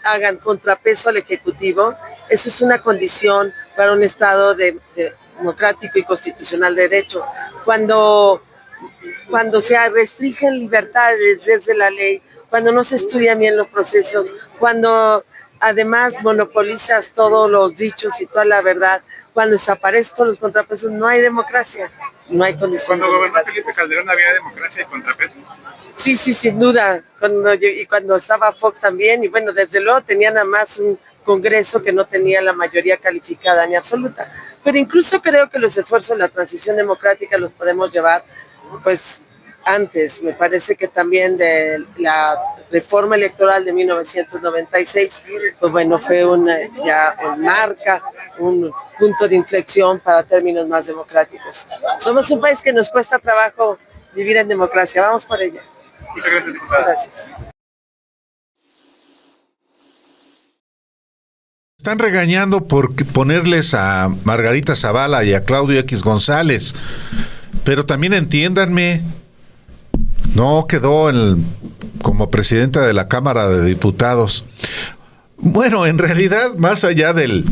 hagan contrapeso al Ejecutivo, esa es una condición para un Estado democrático y constitucional de derecho. Cuando se restringen libertades desde la ley, cuando no se estudian bien los procesos, cuando además monopolizas todos los dichos y toda la verdad, cuando desaparecen todos los contrapesos, no hay democracia, no hay condiciones. ¿Cuando gobernó Felipe Calderón había democracia y contrapesos? Sí, sin duda, cuando estaba Fox también, y bueno, desde luego tenían nada más un Congreso que no tenía la mayoría calificada ni absoluta, pero incluso creo que los esfuerzos de la transición democrática los podemos llevar, pues, antes. Me parece que también de la reforma electoral de 1996, pues bueno, fue ya marca un punto de inflexión para términos más democráticos. Somos un país que nos cuesta trabajo vivir en democracia, vamos por ella. Muchas gracias, diputada. Gracias. Están regañando por ponerles a Margarita Zavala y a Claudio X González, pero también entiéndanme, no quedó como presidenta de la Cámara de Diputados. Bueno, en realidad, más allá de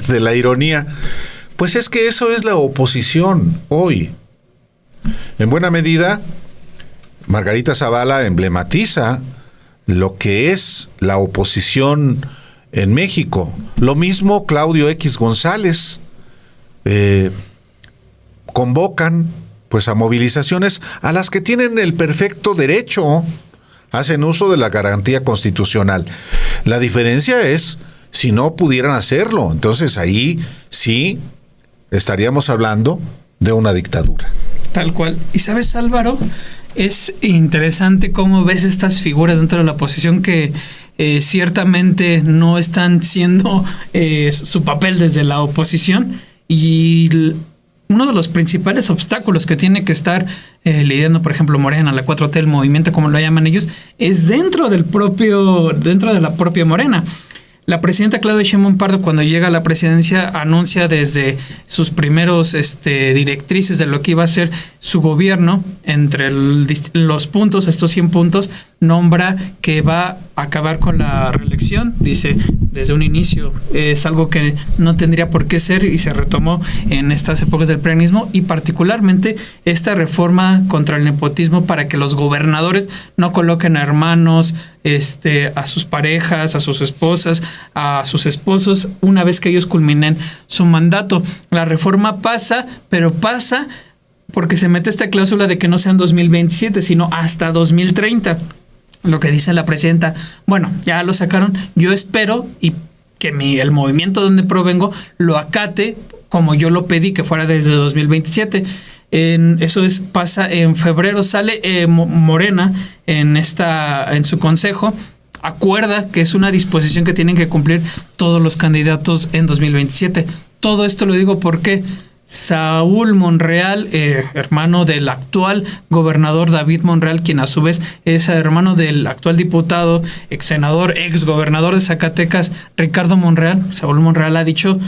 la ironía, pues es que eso es la oposición hoy. En buena medida, Margarita Zavala emblematiza lo que es la oposición en México. Lo mismo Claudio X González. Convocan pues a movilizaciones a las que tienen el perfecto derecho, hacen uso de la garantía constitucional. La diferencia es si no pudieran hacerlo, entonces ahí sí estaríamos hablando de una dictadura. Tal cual. Y sabes, Álvaro, es interesante cómo ves estas figuras dentro de la oposición que ciertamente no están siendo su papel desde la oposición, y uno de los principales obstáculos que tiene que estar lidiando, por ejemplo, Morena, la 4T, el movimiento, como lo llaman ellos, es dentro de la propia Morena. La presidenta Claudia Sheinbaum Pardo, cuando llega a la presidencia, anuncia desde sus primeros directrices de lo que iba a ser su gobierno. Entre los puntos, estos 100 puntos, nombra que va a acabar con la reelección. Dice, desde un inicio, es algo que no tendría por qué ser y se retomó en estas épocas del prianismo, y particularmente esta reforma contra el nepotismo para que los gobernadores no coloquen a hermanos, a sus parejas, a sus esposas, a sus esposos, una vez que ellos culminen su mandato. La reforma pasa, pero pasa porque se mete esta cláusula de que no sea en 2027, sino hasta 2030. Lo que dice la presidenta, bueno, ya lo sacaron, yo espero y que el movimiento donde provengo lo acate como yo lo pedí, que fuera desde 2027. Pasa en febrero, sale Morena en su consejo, acuerda que es una disposición que tienen que cumplir todos los candidatos en 2027. Todo esto lo digo porque Saúl Monreal, hermano del actual gobernador David Monreal, quien a su vez es hermano del actual diputado, ex senador, ex gobernador de Zacatecas, Ricardo Monreal. Saúl Monreal ha dicho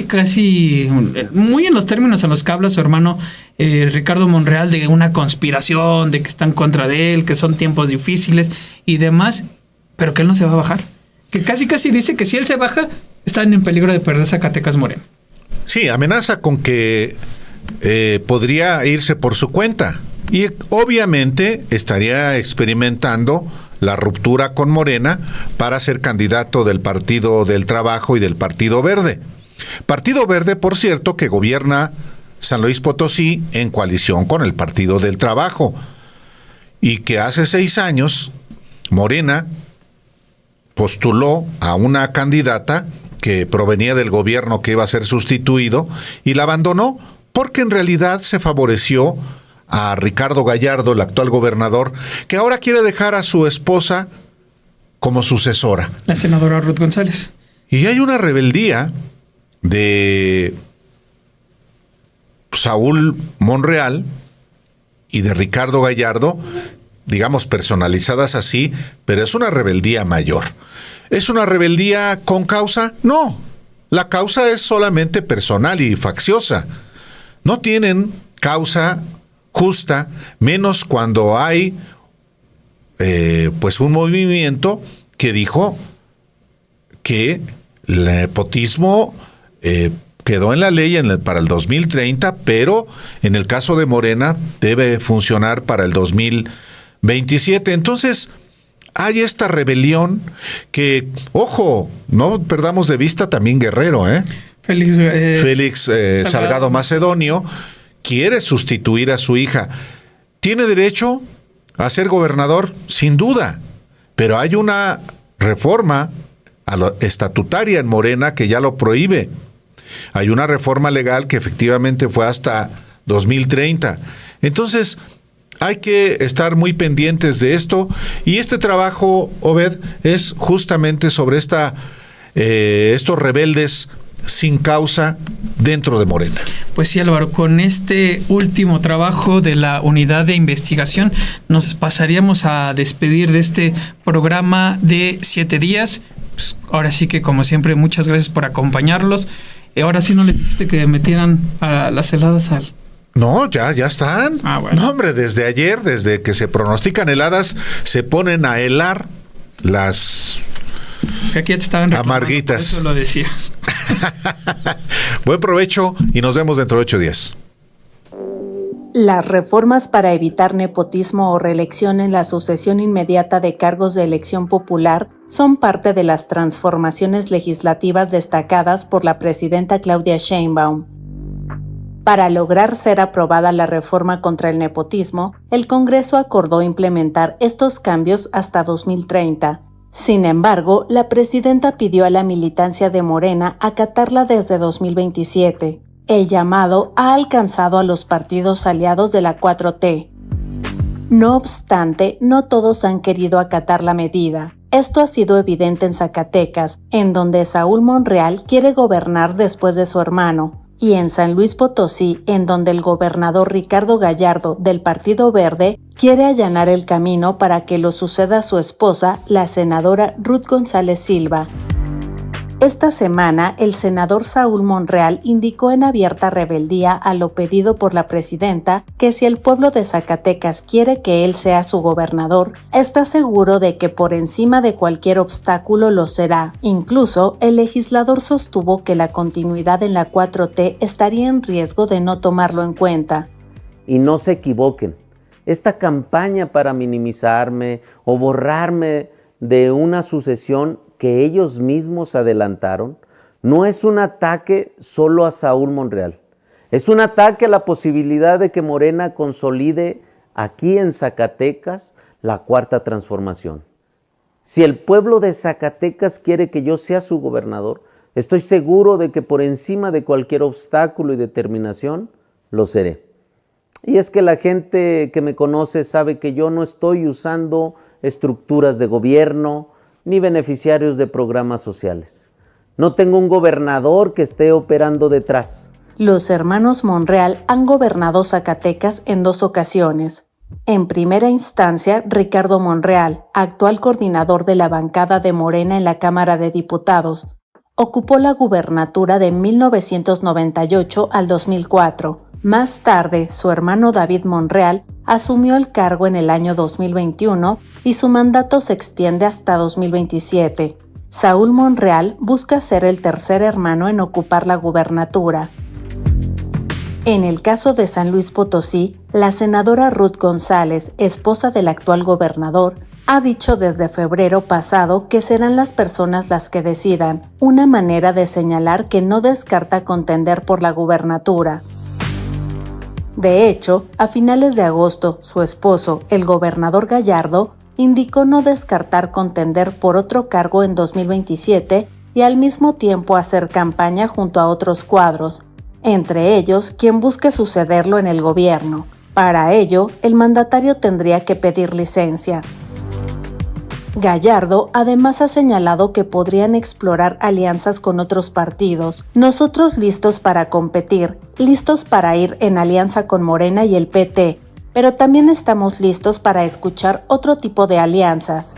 casi muy en los términos en los que habla su hermano Ricardo Monreal, de una conspiración, de que están contra de él, que son tiempos difíciles y demás, pero que él no se va a bajar. Que casi dice que si él se baja, están en peligro de perder Zacatecas Morena. Sí, amenaza con que podría irse por su cuenta, y obviamente estaría experimentando la ruptura con Morena para ser candidato del Partido del Trabajo y del Partido Verde. Partido Verde, por cierto, que gobierna San Luis Potosí en coalición con el Partido del Trabajo, y que hace 6 años Morena postuló a una candidata que provenía del gobierno que iba a ser sustituido y la abandonó porque en realidad se favoreció a Ricardo Gallardo, el actual gobernador, que ahora quiere dejar a su esposa como sucesora. La senadora Ruth González. Y hay una rebeldía de Saúl Monreal y de Ricardo Gallardo, digamos personalizadas así, pero es una rebeldía mayor. ¿Es una rebeldía con causa? No. La causa es solamente personal y facciosa. No tienen causa justa, menos cuando hay pues un movimiento que dijo que el nepotismo quedó en la ley para el 2030, pero en el caso de Morena debe funcionar para el 2027. Entonces, hay esta rebelión que, ojo, no perdamos de vista también Guerrero, Félix Salgado Macedonio quiere sustituir a su hija. ¿Tiene derecho a ser gobernador? Sin duda, pero hay una reforma estatutaria en Morena que ya lo prohíbe. Hay una reforma legal que efectivamente fue hasta 2030. Entonces, hay que estar muy pendientes de esto, y este trabajo, Obed, es justamente sobre estos rebeldes sin causa dentro de Morena. Pues sí, Álvaro, con este último trabajo de la unidad de investigación nos pasaríamos a despedir de este programa de 7 días. Pues ahora sí que, como siempre, muchas gracias por acompañarlos. Ahora sí no les dijiste que metieran a las heladas al... No, ya están. Bueno. No, hombre, desde ayer, desde que se pronostican heladas, se ponen a helar las... O sea, que ya te estaban amarguitas. Por eso lo decía. Buen provecho y nos vemos dentro de 8 días. Las reformas para evitar nepotismo o reelección en la sucesión inmediata de cargos de elección popular son parte de las transformaciones legislativas destacadas por la presidenta Claudia Sheinbaum. Para lograr ser aprobada la reforma contra el nepotismo, el Congreso acordó implementar estos cambios hasta 2030. Sin embargo, la presidenta pidió a la militancia de Morena acatarla desde 2027. El llamado ha alcanzado a los partidos aliados de la 4T. No obstante, no todos han querido acatar la medida. Esto ha sido evidente en Zacatecas, en donde Saúl Monreal quiere gobernar después de su hermano, y en San Luis Potosí, en donde el gobernador Ricardo Gallardo, del Partido Verde, quiere allanar el camino para que lo suceda su esposa, la senadora Ruth González Silva. Esta semana, el senador Saúl Monreal indicó en abierta rebeldía a lo pedido por la presidenta que si el pueblo de Zacatecas quiere que él sea su gobernador, está seguro de que por encima de cualquier obstáculo lo será. Incluso, el legislador sostuvo que la continuidad en la 4T estaría en riesgo de no tomarlo en cuenta. Y no se equivoquen, esta campaña para minimizarme o borrarme de una sucesión que ellos mismos adelantaron, no es un ataque solo a Saúl Monreal, es un ataque a la posibilidad de que Morena consolide aquí en Zacatecas la cuarta transformación. Si el pueblo de Zacatecas quiere que yo sea su gobernador, estoy seguro de que por encima de cualquier obstáculo y determinación, lo seré. Y es que la gente que me conoce sabe que yo no estoy usando estructuras de gobierno, ni beneficiarios de programas sociales. No tengo un gobernador que esté operando detrás. Los hermanos Monreal han gobernado Zacatecas en 2 ocasiones. En primera instancia, Ricardo Monreal, actual coordinador de la bancada de Morena en la Cámara de Diputados, ocupó la gubernatura de 1998 al 2004. Más tarde, su hermano David Monreal asumió el cargo en el año 2021 y su mandato se extiende hasta 2027. Saúl Monreal busca ser el tercer hermano en ocupar la gubernatura. En el caso de San Luis Potosí, la senadora Ruth González, esposa del actual gobernador, ha dicho desde febrero pasado que serán las personas las que decidan, una manera de señalar que no descarta contender por la gubernatura. De hecho, a finales de agosto, su esposo, el gobernador Gallardo, indicó no descartar contender por otro cargo en 2027 y al mismo tiempo hacer campaña junto a otros cuadros, entre ellos quien busque sucederlo en el gobierno. Para ello, el mandatario tendría que pedir licencia. Gallardo además ha señalado que podrían explorar alianzas con otros partidos. Nosotros listos para competir, listos para ir en alianza con Morena y el PT, pero también estamos listos para escuchar otro tipo de alianzas.